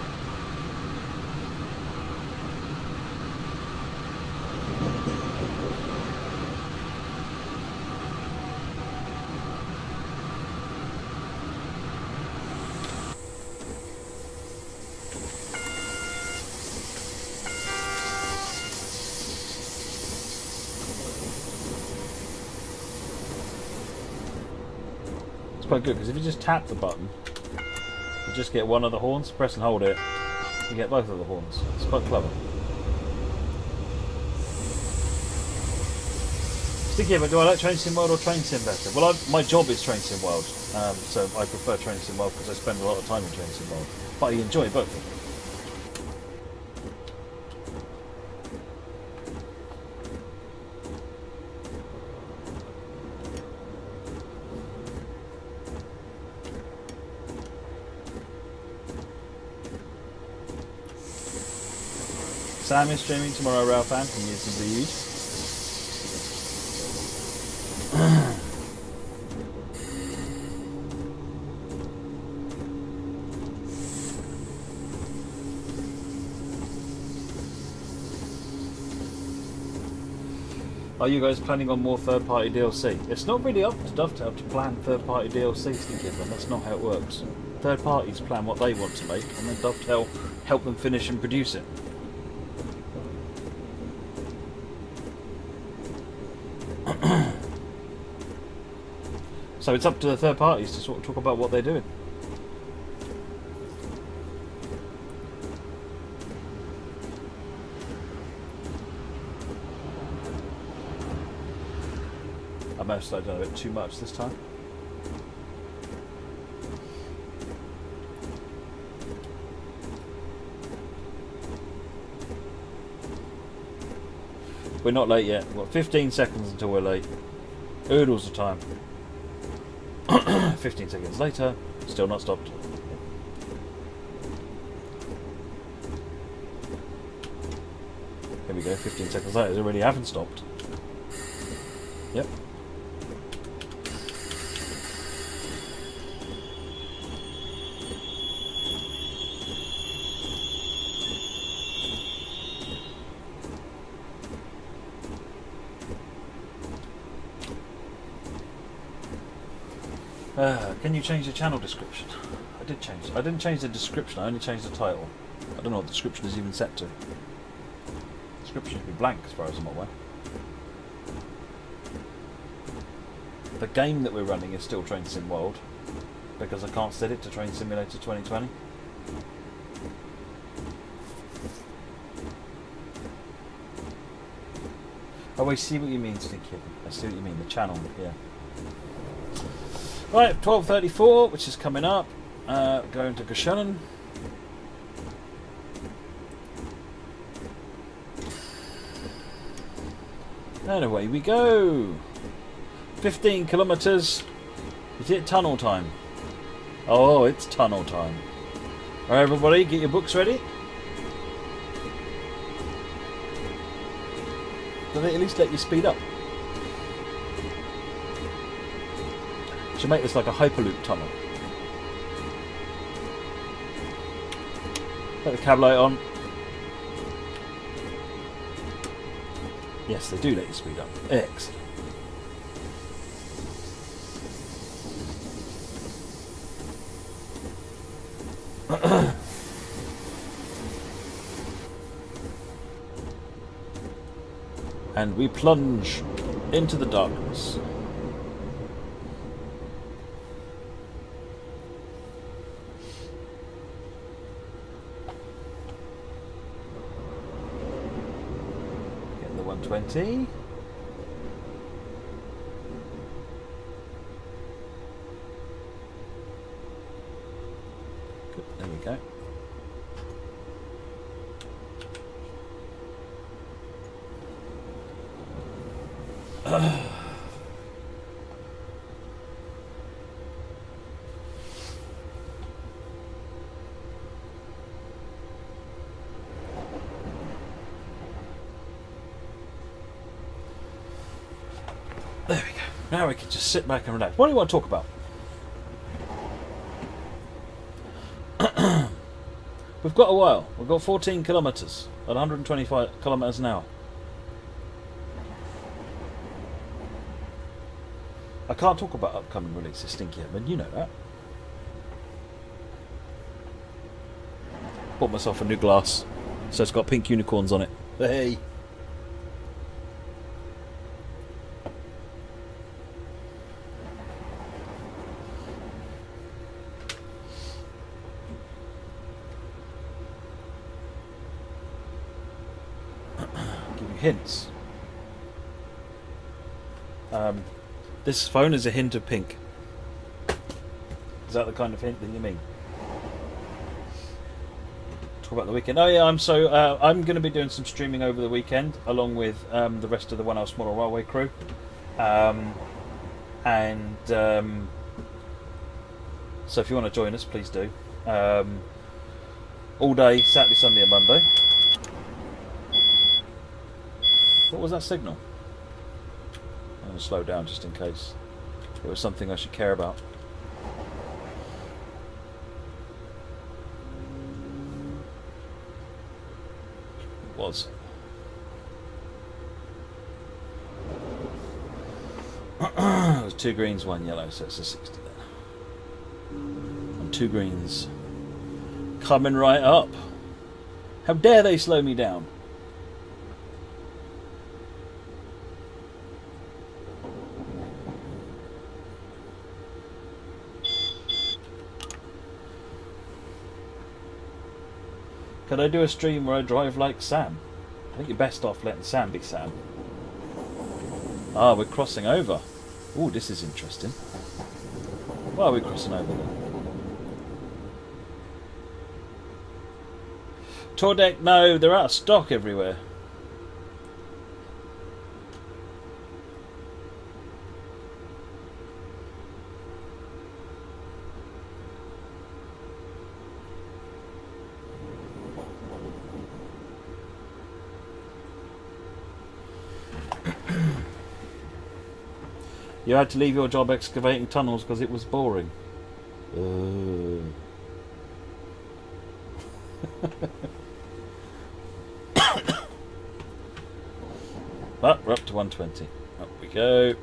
quite good because if you just tap the button, you just get one of the horns. Press and hold it, you get both of the horns. It's quite clever. Sticky, but do I like Train Sim World or Train Sim better? Well, my job is Train Sim World, so I prefer Train Sim World because I spend a lot of time in Train Sim World. But I enjoy both of them. Sam is streaming tomorrow, Ralph, and can use some views. Are you guys planning on more third-party DLC? It's not really up to Dovetail to plan third-party DLC, Stinky, and that's not how it works. Third parties plan what they want to make, and then Dovetail help them finish and produce it. So it's up to the third parties to sort of talk about what they're doing. I must have done a bit too much this time. We're not late yet. We've got 15 seconds until we're late. Oodles of time. 15 seconds later, still not stopped. Here we go, 15 seconds later, they already haven't stopped. Yep. Can you change the channel description? I did change. I didn't change the description. I only changed the title. I don't know what the description is even set to. The description should be blank as far as I'm aware. The game that we're running is still Train Sim World because I can't set it to Train Simulator 2020. Oh, I see what you mean, Stinky. I see what you mean. The channel, yeah. Right, 12:34, which is coming up. Going to Gotthardbahn. And away we go. 15 kilometres. Is it tunnel time? Oh, it's tunnel time. Alright, everybody, get your books ready. Do they at least let you speed up? Should make this like a Hyperloop tunnel. Put the cab light on. Yes, they do let you speed up. Excellent. And we plunge into the darkness. Get the 120. Good, there we go. There we go. Now we can just sit back and relax. What do you want to talk about? We've got a while. We've got 14 kilometres at 125 kilometres an hour. I can't talk about upcoming releases, Stinky Edmund, you know that. Bought myself a new glass, so it's got pink unicorns on it. Hey! hints. This phone is a hint of pink. Is that the kind of hint that you mean? Talk about the weekend. Oh yeah, I'm going to be doing some streaming over the weekend, along with the rest of the 1 Hour Smaller Railway crew, so if you want to join us, please do. All day, Saturday, Sunday, and Monday. What was that signal? I'm going to slow down just in case it was something I should care about. It was. It was 2 greens, 1 yellow, so it's a 60 there. And 2 greens. Coming right up. How dare they slow me down? Could I do a stream where I drive like Sam? I think you're best off letting Sam be Sam. Ah, we're crossing over. Ooh, this is interesting. Why are we crossing over then? Tour deck, no, they're out of stock everywhere. You had to leave your job excavating tunnels because it was boring. But we're up to 120. Up we go.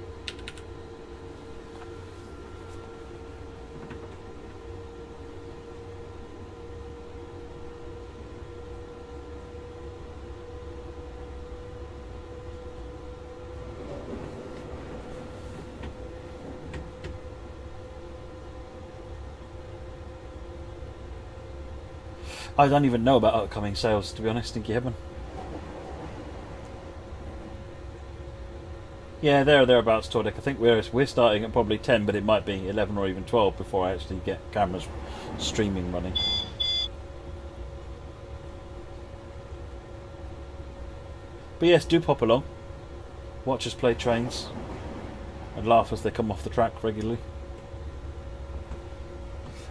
I don't even know about upcoming sales, to be honest, Stinky Heaven. Yeah, thereabouts, Tordek. I think we're starting at probably 10, but it might be 11 or even 12 before I actually get cameras streaming running. But yes, do pop along. Watch us play trains and laugh as they come off the track regularly.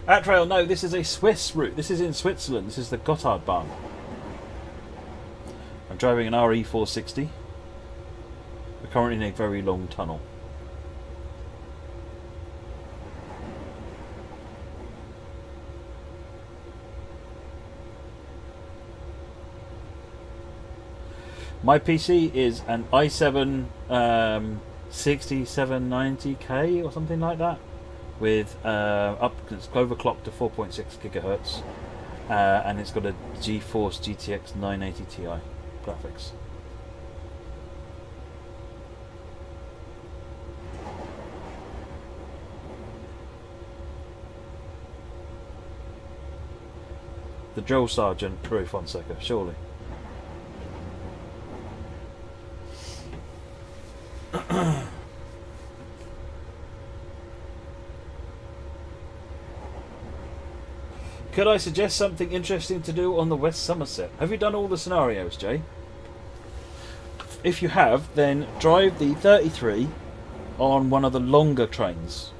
At Trail, no, this is a Swiss route. This is in Switzerland. This is the Gotthardbahn. I'm driving an RE460. We're currently in a very long tunnel. My PC is an i7 6790K or something like that, with it's overclocked to 4.6 gigahertz, and it's got a GeForce GTX 980 Ti graphics. The drill sergeant, Peru Fonseca, surely. Could I suggest something interesting to do on the West Somerset? Have you done all the scenarios, Jay? If you have, then drive the 33 on one of the longer trains.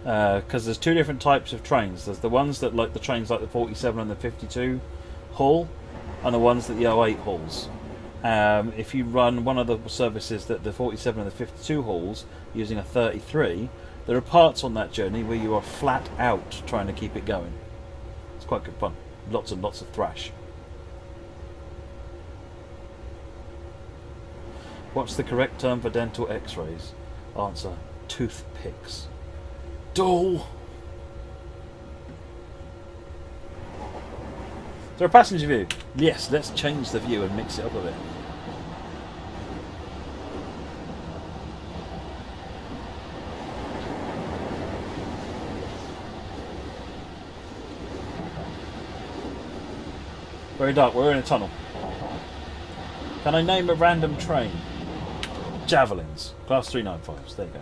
Because there's 2 different types of trains. There's the ones that like the trains like the 47 and the 52 haul, and the ones that the 08 hauls. If you run one of the services that the 47 and the 52 hauls using a 33, there are parts on that journey where you are flat out trying to keep it going. It's quite good fun. Lots and lots of thrash. What's the correct term for dental x-rays? Answer: toothpicks. Dull. Is there a passenger view? Yes, let's change the view and mix it up a bit. Very dark. We're in a tunnel. Can I name a random train? Javelins. Class 395s. There you go.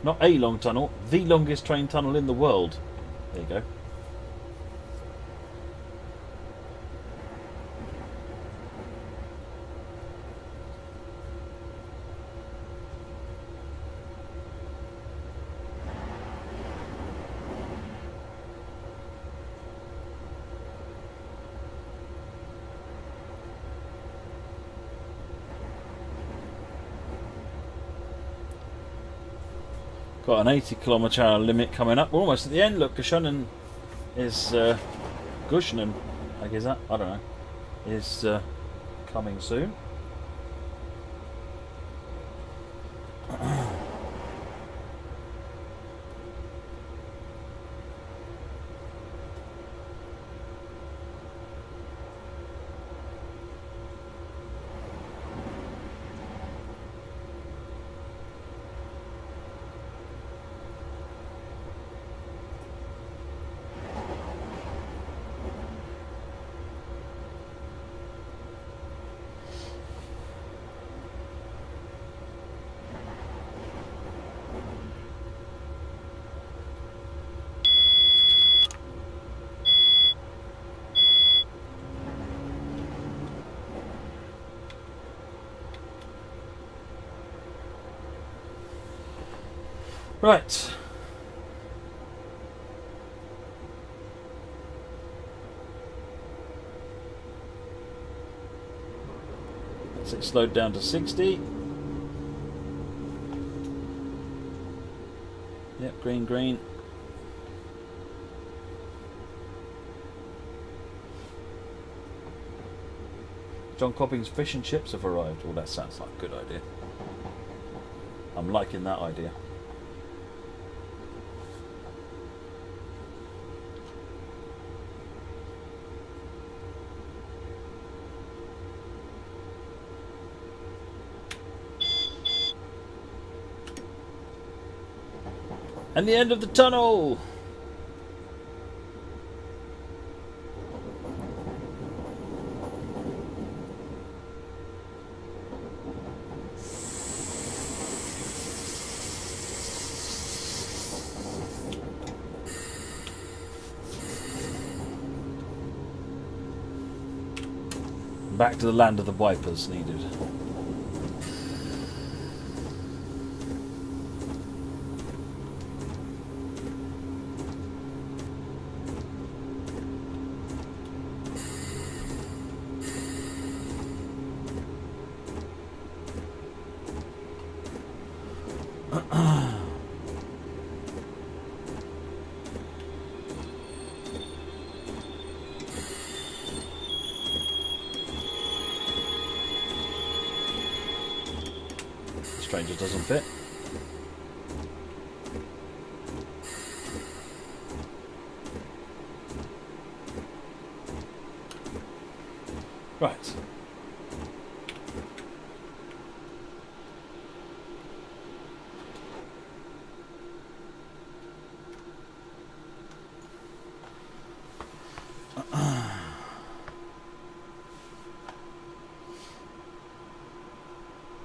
Not a long tunnel. The longest train tunnel in the world. There you go. Got an 80km/h limit coming up. We're almost at the end. Look, Gushunen is Gushunen, I guess that, I don't know, is coming soon. Right. That's it slowed down to 60. Yep, green, green. John Copping's fish and chips have arrived. Well, that sounds like a good idea. I'm liking that idea. And the end of the tunnel! Back to the land of the wipers needed. Stranger doesn't fit. Right.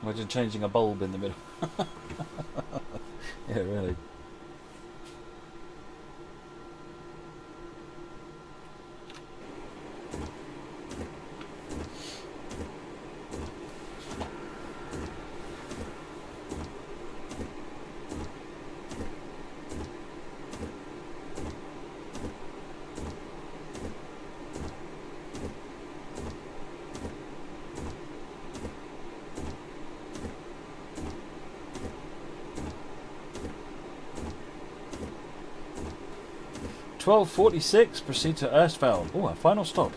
Imagine changing a bulb in the middle. Yeah, really. "12:46, proceed to Erstfeld." Oh, our final stop.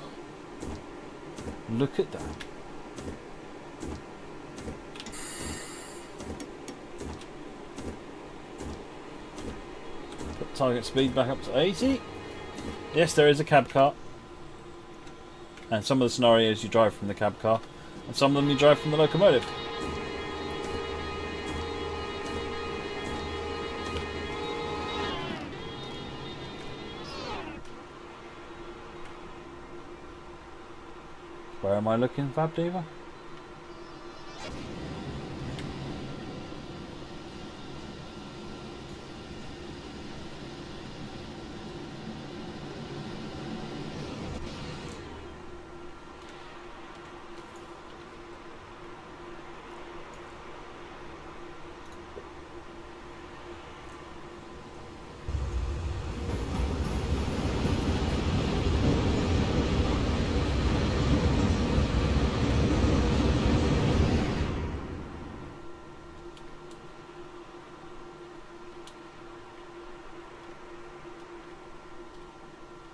Look at that. Put target speed back up to 80. Yes, there is a cab car. And some of the scenarios you drive from the cab car, and some of them you drive from the locomotive. Where am I looking, Fab Diva?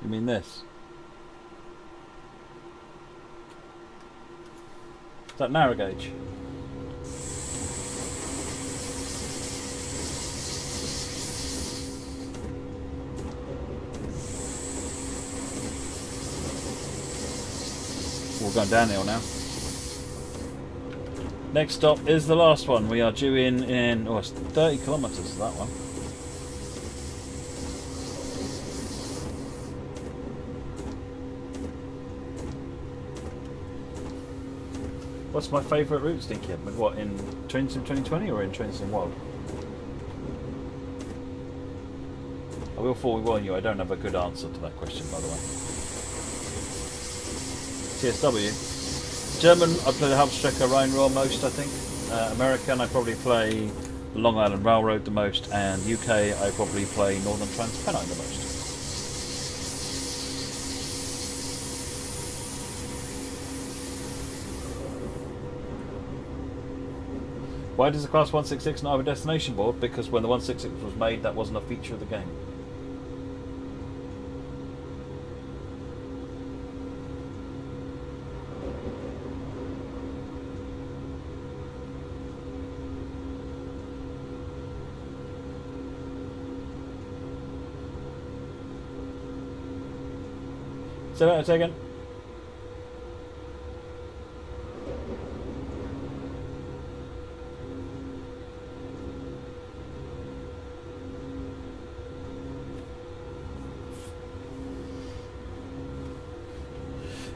You mean this? Is that narrow gauge? We're going downhill now. Next stop is the last one. We are due in oh, it's 30 kilometres, that one. What's my favourite route, Stinky? What, in TS2020 or in TS Wild? I will forewarn you, I don't have a good answer to that question, by the way. TSW. German, I play the Hauptstrecke Rhine-Ruhr most, I think. American, I probably play the Long Island Railroad the most. And UK, I probably play Northern Trans-Pennine the most. Why does the Class 166 not have a destination board? Because when the 166 was made, that wasn't a feature of the game. Say that again.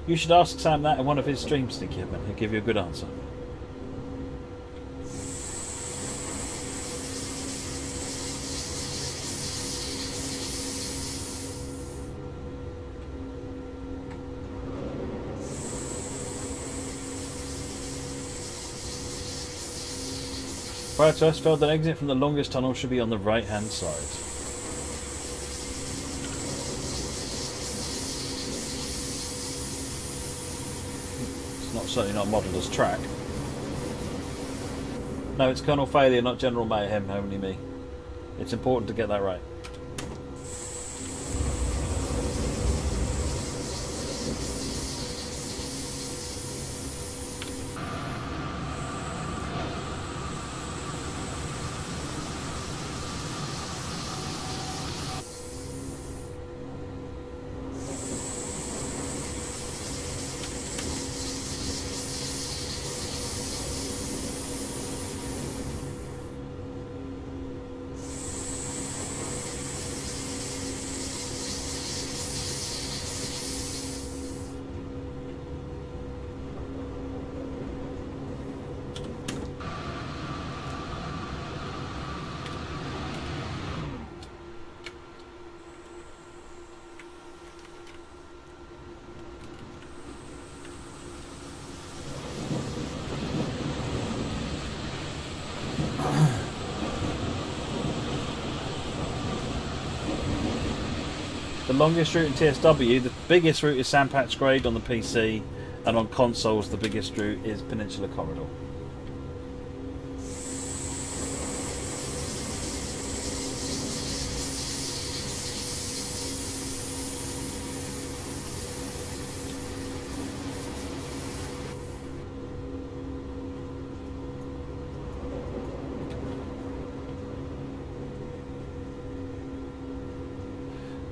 You should ask Sam that in one of his streams, Stinky. He'll give you a good answer. Prior to us, felt that exit from the longest tunnel should be on the right-hand side. Certainly not modelled as track. No, it's Colonel Failure, not General Mayhem, only me. It's important to get that right. The longest route in TSW, the biggest route is Sandpatch Grade on the PC, and on consoles the biggest route is Peninsula Corridor.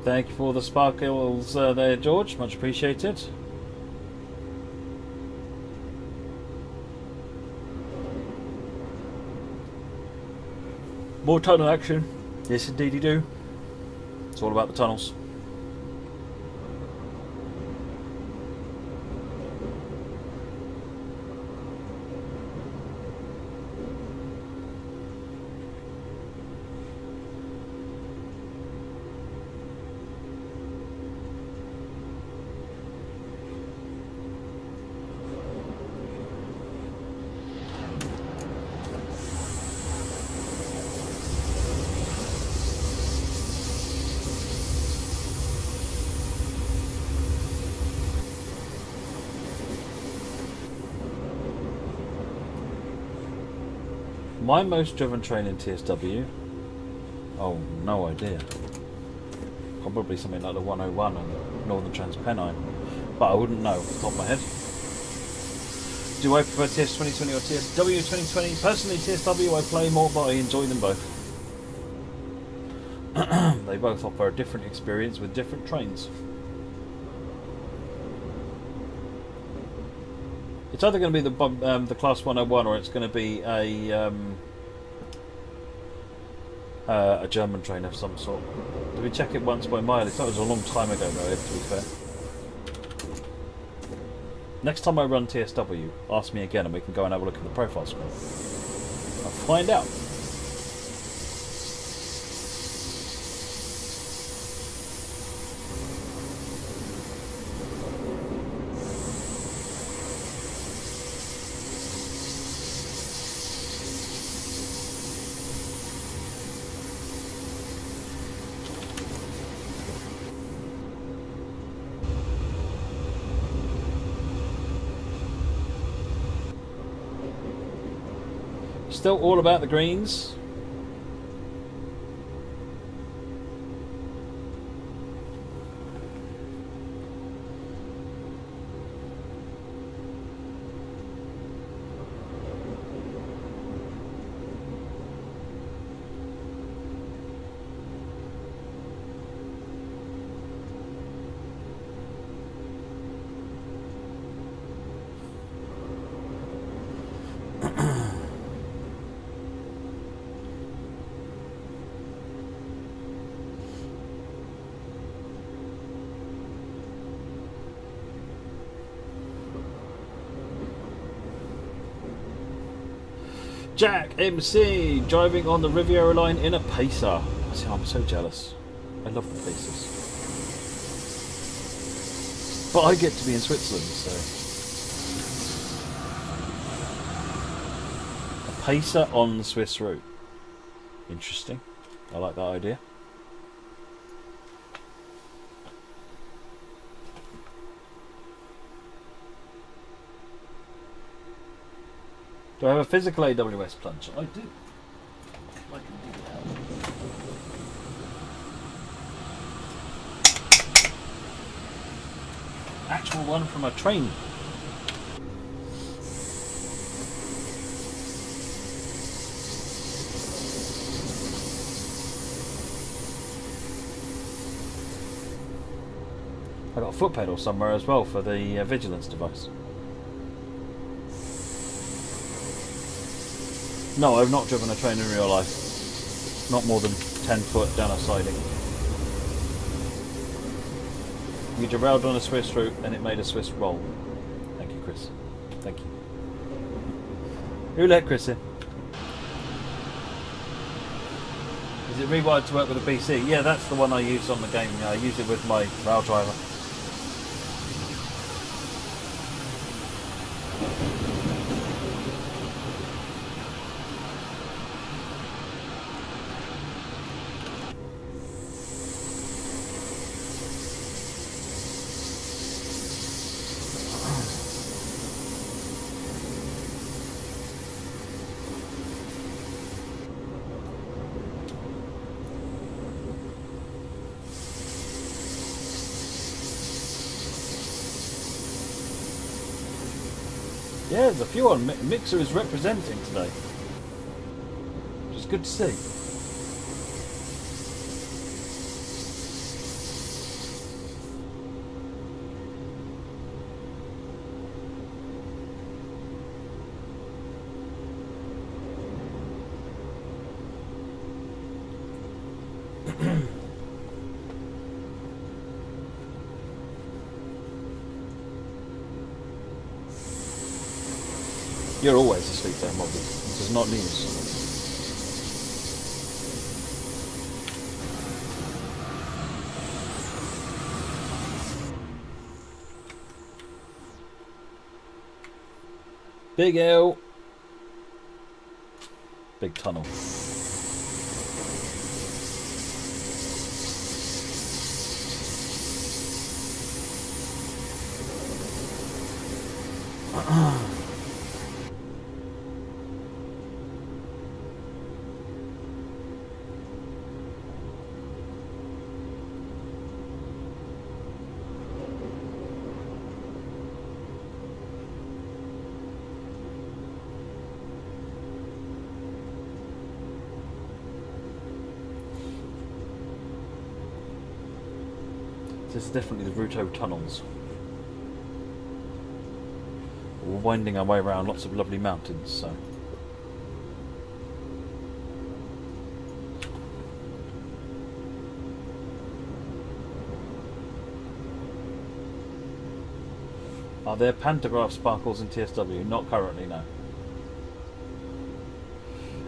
Thank you for the sparkles there, George. Much appreciated. More tunnel action. Yes, indeed you do. It's all about the tunnels. My most driven train in TSW? Oh, no idea. Probably something like the 101 on Northern Transpennine. But I wouldn't know off the top of my head. Do I prefer TS2020 or TSW2020? Personally, TSW I play more, but I enjoy them both. They both offer a different experience with different trains. It's either going to be the Class 101 or it's going to be a German train of some sort. Did we check it once by mileage? That was a long time ago, though, to be fair. Next time I run TSW, ask me again and we can go and have a look at the profile screen. I'll find out. Still all about the greens. Jack MC driving on the Riviera line in a Pacer. See, I'm so jealous. I love the Pacers, but I get to be in Switzerland, so a Pacer on the Swiss route. Interesting. I like that idea. Do I have a physical AWS plunge? I do. I can dig it out. Actual one from a train. I got a foot pedal somewhere as well for the vigilance device. No, I've not driven a train in real life. Not more than 10 foot down a siding. We derailed on a Swiss route and it made a Swiss roll. Thank you, Chris. Thank you. Who let Chris in? Is it rewired to work with a PC? Yeah, that's the one I use on the game. I use it with my rail driver. Yeah, there's a few on. Mixer is representing today, which is good to see. You're always asleep there, Mobby. This is not news. Big L. Big tunnel. This is definitely the Ruto tunnels. We're winding our way around lots of lovely mountains, so. Are there pantograph sparkles in TSW? Not currently, no. Are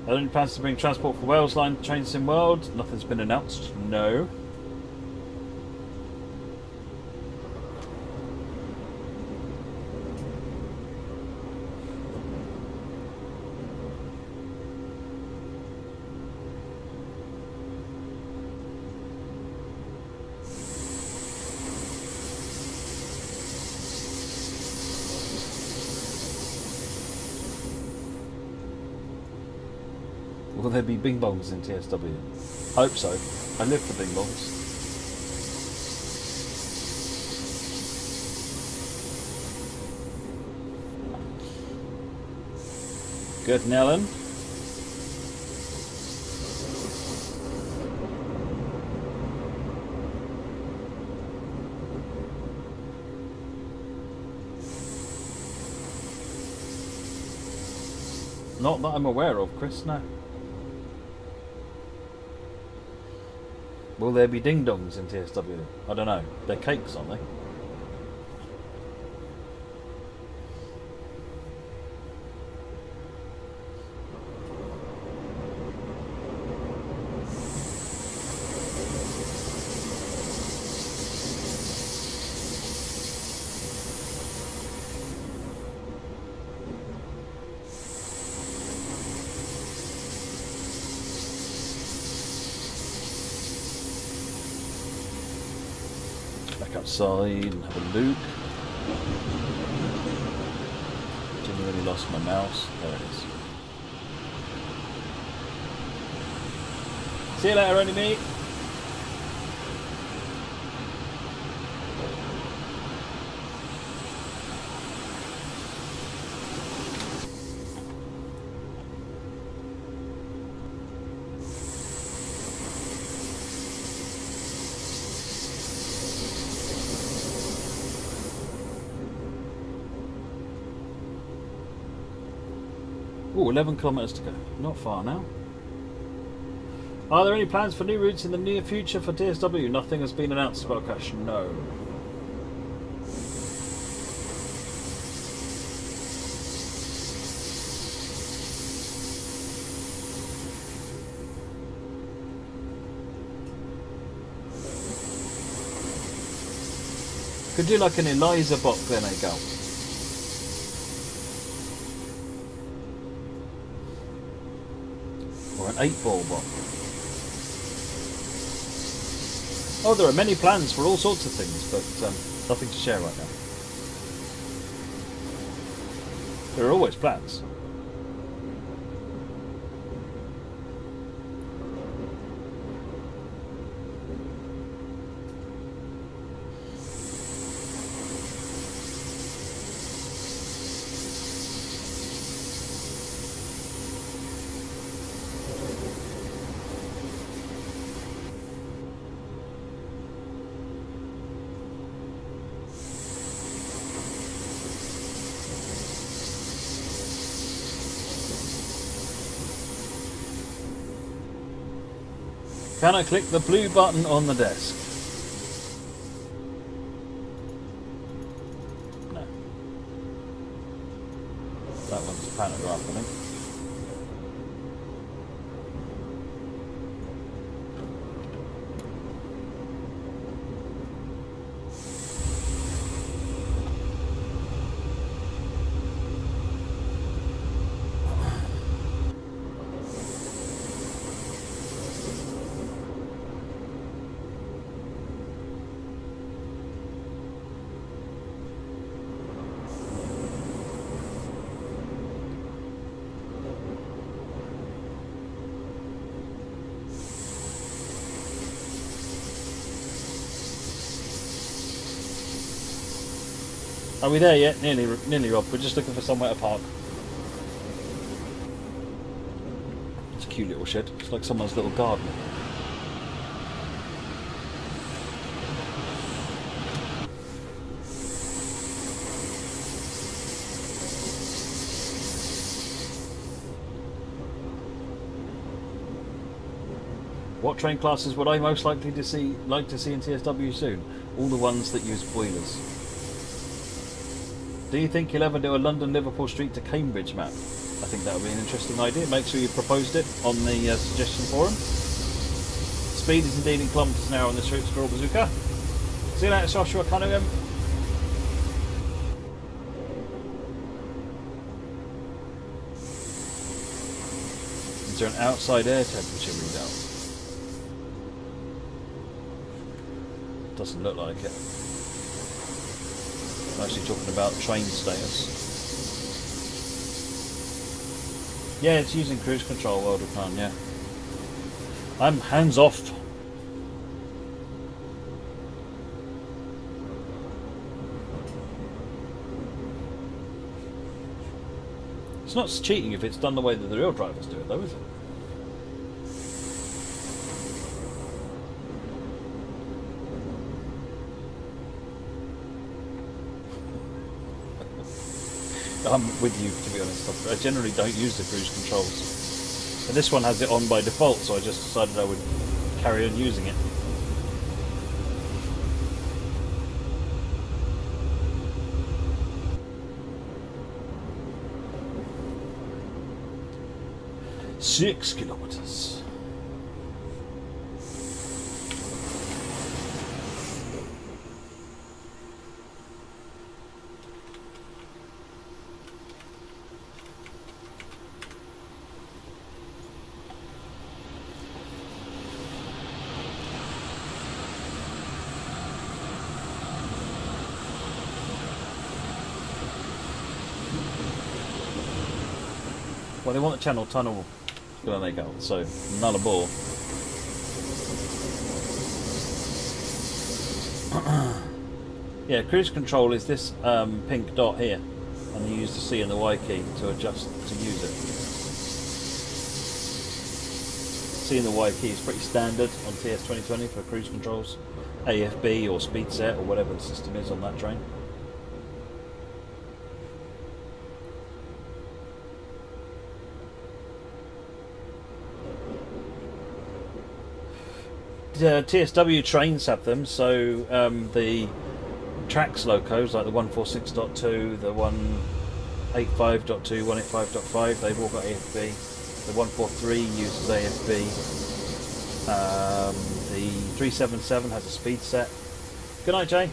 there any plans to bring transport for Wales Line to Train Sim World? Nothing's been announced, no. Will there be bing bongs in TSW? Hope so. I live for bing bongs. Good, Nellen. Not that I'm aware of, Chris, no. Will there be ding-dongs in TSW? I don't know. They're cakes, aren't they? Outside and have a look. Genuinely lost my mouse. There it is. See you later, enemy. Ooh, 11 kilometres to go. Not far now. Are there any plans for new routes in the near future for TSW? Nothing has been announced about Cash. No. Could do like an Eliza bot then, Gal. Or an 8-ball bot. Oh, there are many plans for all sorts of things, but nothing to share right now. There are always plans. Can I click the blue button on the desk? No. That one's a pantograph, I think. Are we there yet? Nearly, Rob. We're just looking for somewhere to park. It's a cute little shed. It's like someone's little garden. What train classes would I most like to see in TSW soon? All the ones that use boilers. Do you think you'll ever do a London Liverpool Street to Cambridge map? I think that would be an interesting idea. Make sure you proposed it on the suggestion forum. Speed is indeed in kilometres an hour on this route, Squirrel Bazooka. See you later, Joshua Cunningham. Is there an outside air temperature readout? Doesn't look like it. I'm actually talking about train status. Yeah, it's using cruise control, World of Fun, yeah. I'm hands off. It's not cheating if it's done the way that the real drivers do it, though, is it? I'm with you, to be honest. I generally don't use the cruise controls. And this one has it on by default, so I just decided I would carry on using it. Six kilometers. Well, they want the channel tunnel going to make out, so null a bore. Yeah, cruise control is this pink dot here, and you use the C and the Y key to adjust to use it. C and the Y key is pretty standard on TS2020 for cruise controls, AFB or speed set or whatever the system is on that train. TSW trains have them, so the tracks locos like the 146.2, the 185.2, 185.5, they've all got AFB. The 143 uses AFB. The 377 has a speed set. Good night, Jay.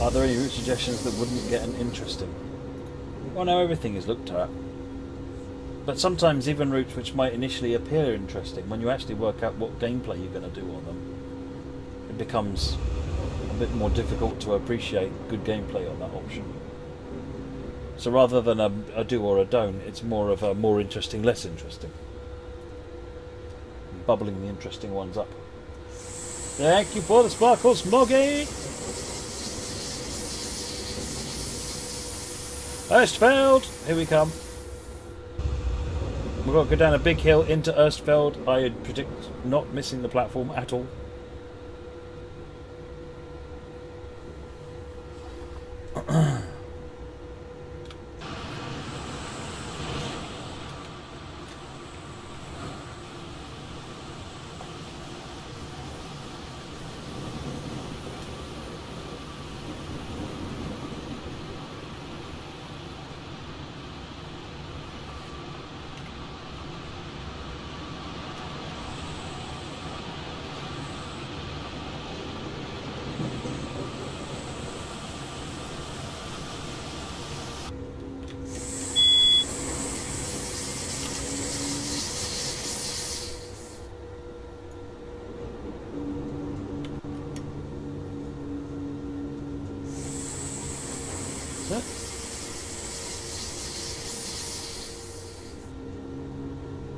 Are there any route suggestions that wouldn't get an interesting? Well, now everything is looked at. But sometimes even routes which might initially appear interesting, when you actually work out what gameplay you're going to do on them, it becomes a bit more difficult to appreciate good gameplay on that option. So rather than a do or a don't, it's more of a more interesting, less interesting. Bubbling the interesting ones up. Thank you for the sparkles, Moggy! Erstfeld! Here we come. We've got to go down a big hill into Erstfeld. I predict not missing the platform at all.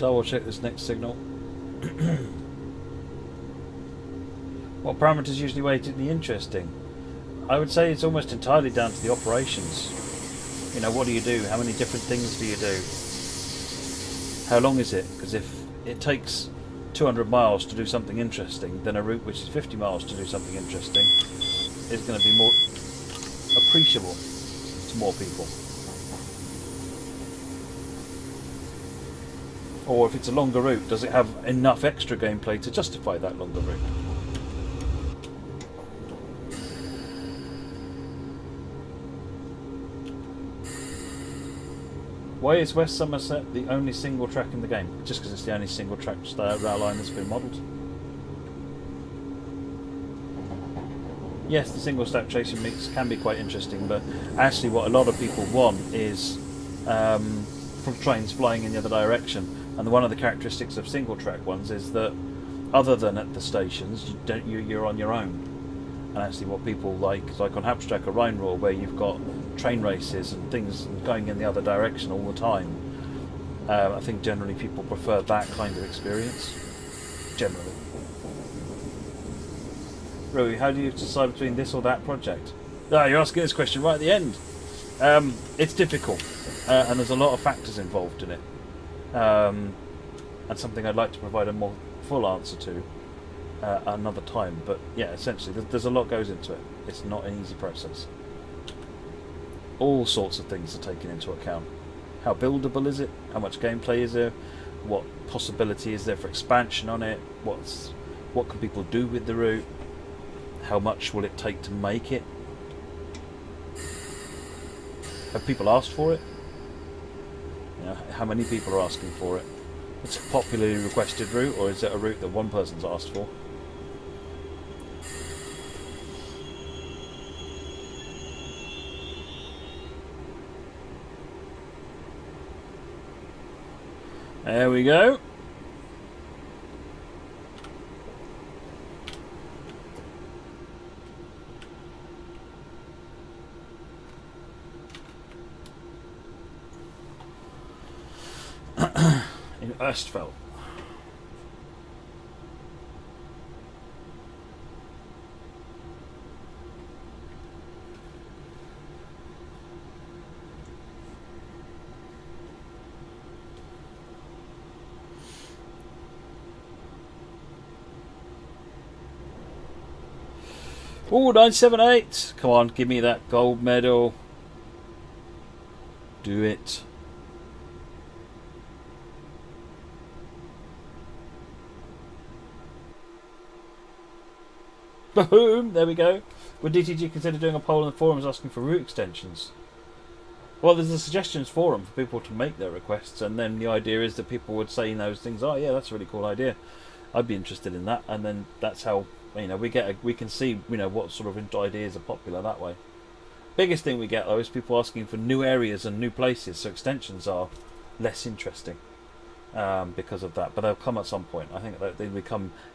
Double check this next signal. What parameters usually weighted the interesting? I would say it's almost entirely down to the operations. You know, what do you do? How many different things do you do? How long is it? Because if it takes 200 miles to do something interesting, then a route which is 50 miles to do something interesting is going to be more appreciable to more people. Or if it's a longer route, does it have enough extra gameplay to justify that longer route? Why is West Somerset the only single track in the game? Just because it's the only single track rail line that's been modelled. Yes, the single stack chasing meets can be quite interesting, but actually what a lot of people want is from trains flying in the other direction. And one of the characteristics of single track ones is that other than at the stations, you're on your own. And actually what people like is like on Abstract or Rhine-Roar, where you've got train races and things going in the other direction all the time. I think generally people prefer that kind of experience. Generally. Rui, how do you decide between this or that project? Ah, you're asking this question right at the end. It's difficult, and there's a lot of factors involved in it. And something I'd like to provide a more full answer to another time. But yeah, essentially, there's a lot goes into it. It's not an easy process. All sorts of things are taken into account. How buildable is it? How much gameplay is there? What possibility is there for expansion on it? What can people do with the route? How much will it take to make it? Have people asked for it? You know, how many people are asking for it? It's a popularly requested route, or is it a route that one person's asked for? There we go. In Erstfeld. Oh, 978. Come on, give me that gold medal. Do it. Boom! There we go. Would DTG consider doing a poll in the forums asking for route extensions? Well, there's a suggestions forum for people to make their requests, and then the idea is that people would say those things. Oh, yeah, that's a really cool idea. I'd be interested in that, and then that's how we can see what sort of ideas are popular that way. Biggest thing we get though is people asking for new areas and new places, so extensions are less interesting. Because of that, but they'll come at some point. I think that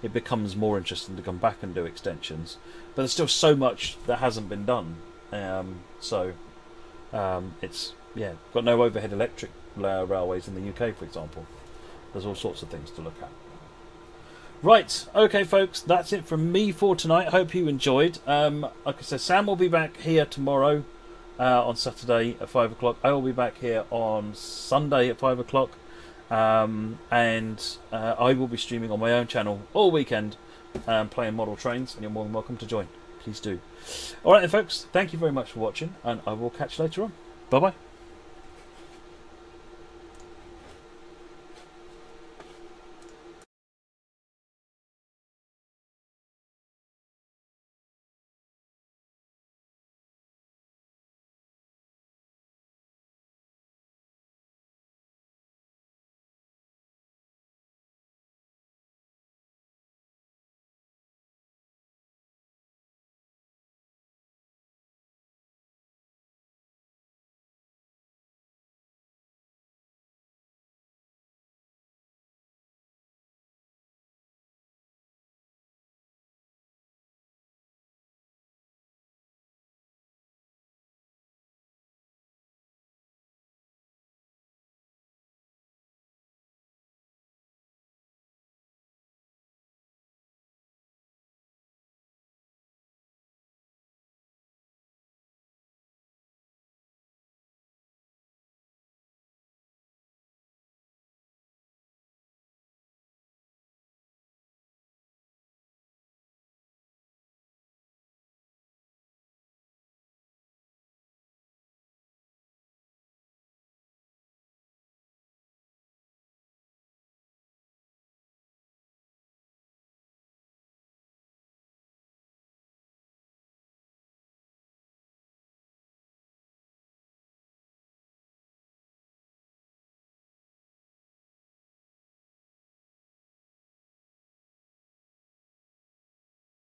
it becomes more interesting to come back and do extensions, but there's still so much that hasn't been done. It's got no overhead electric railways in the UK, for example. There's all sorts of things to look at. Right, okay, folks, that's it from me for tonight. I hope you enjoyed. Like I said, Sam will be back here tomorrow on Saturday at 5 o'clock. I will be back here on Sunday at 5 o'clock. And I will be streaming on my own channel all weekend, playing model trains, and you're more than welcome to join. Please do. Alright then folks, thank you very much for watching, and I will catch you later on. Bye bye.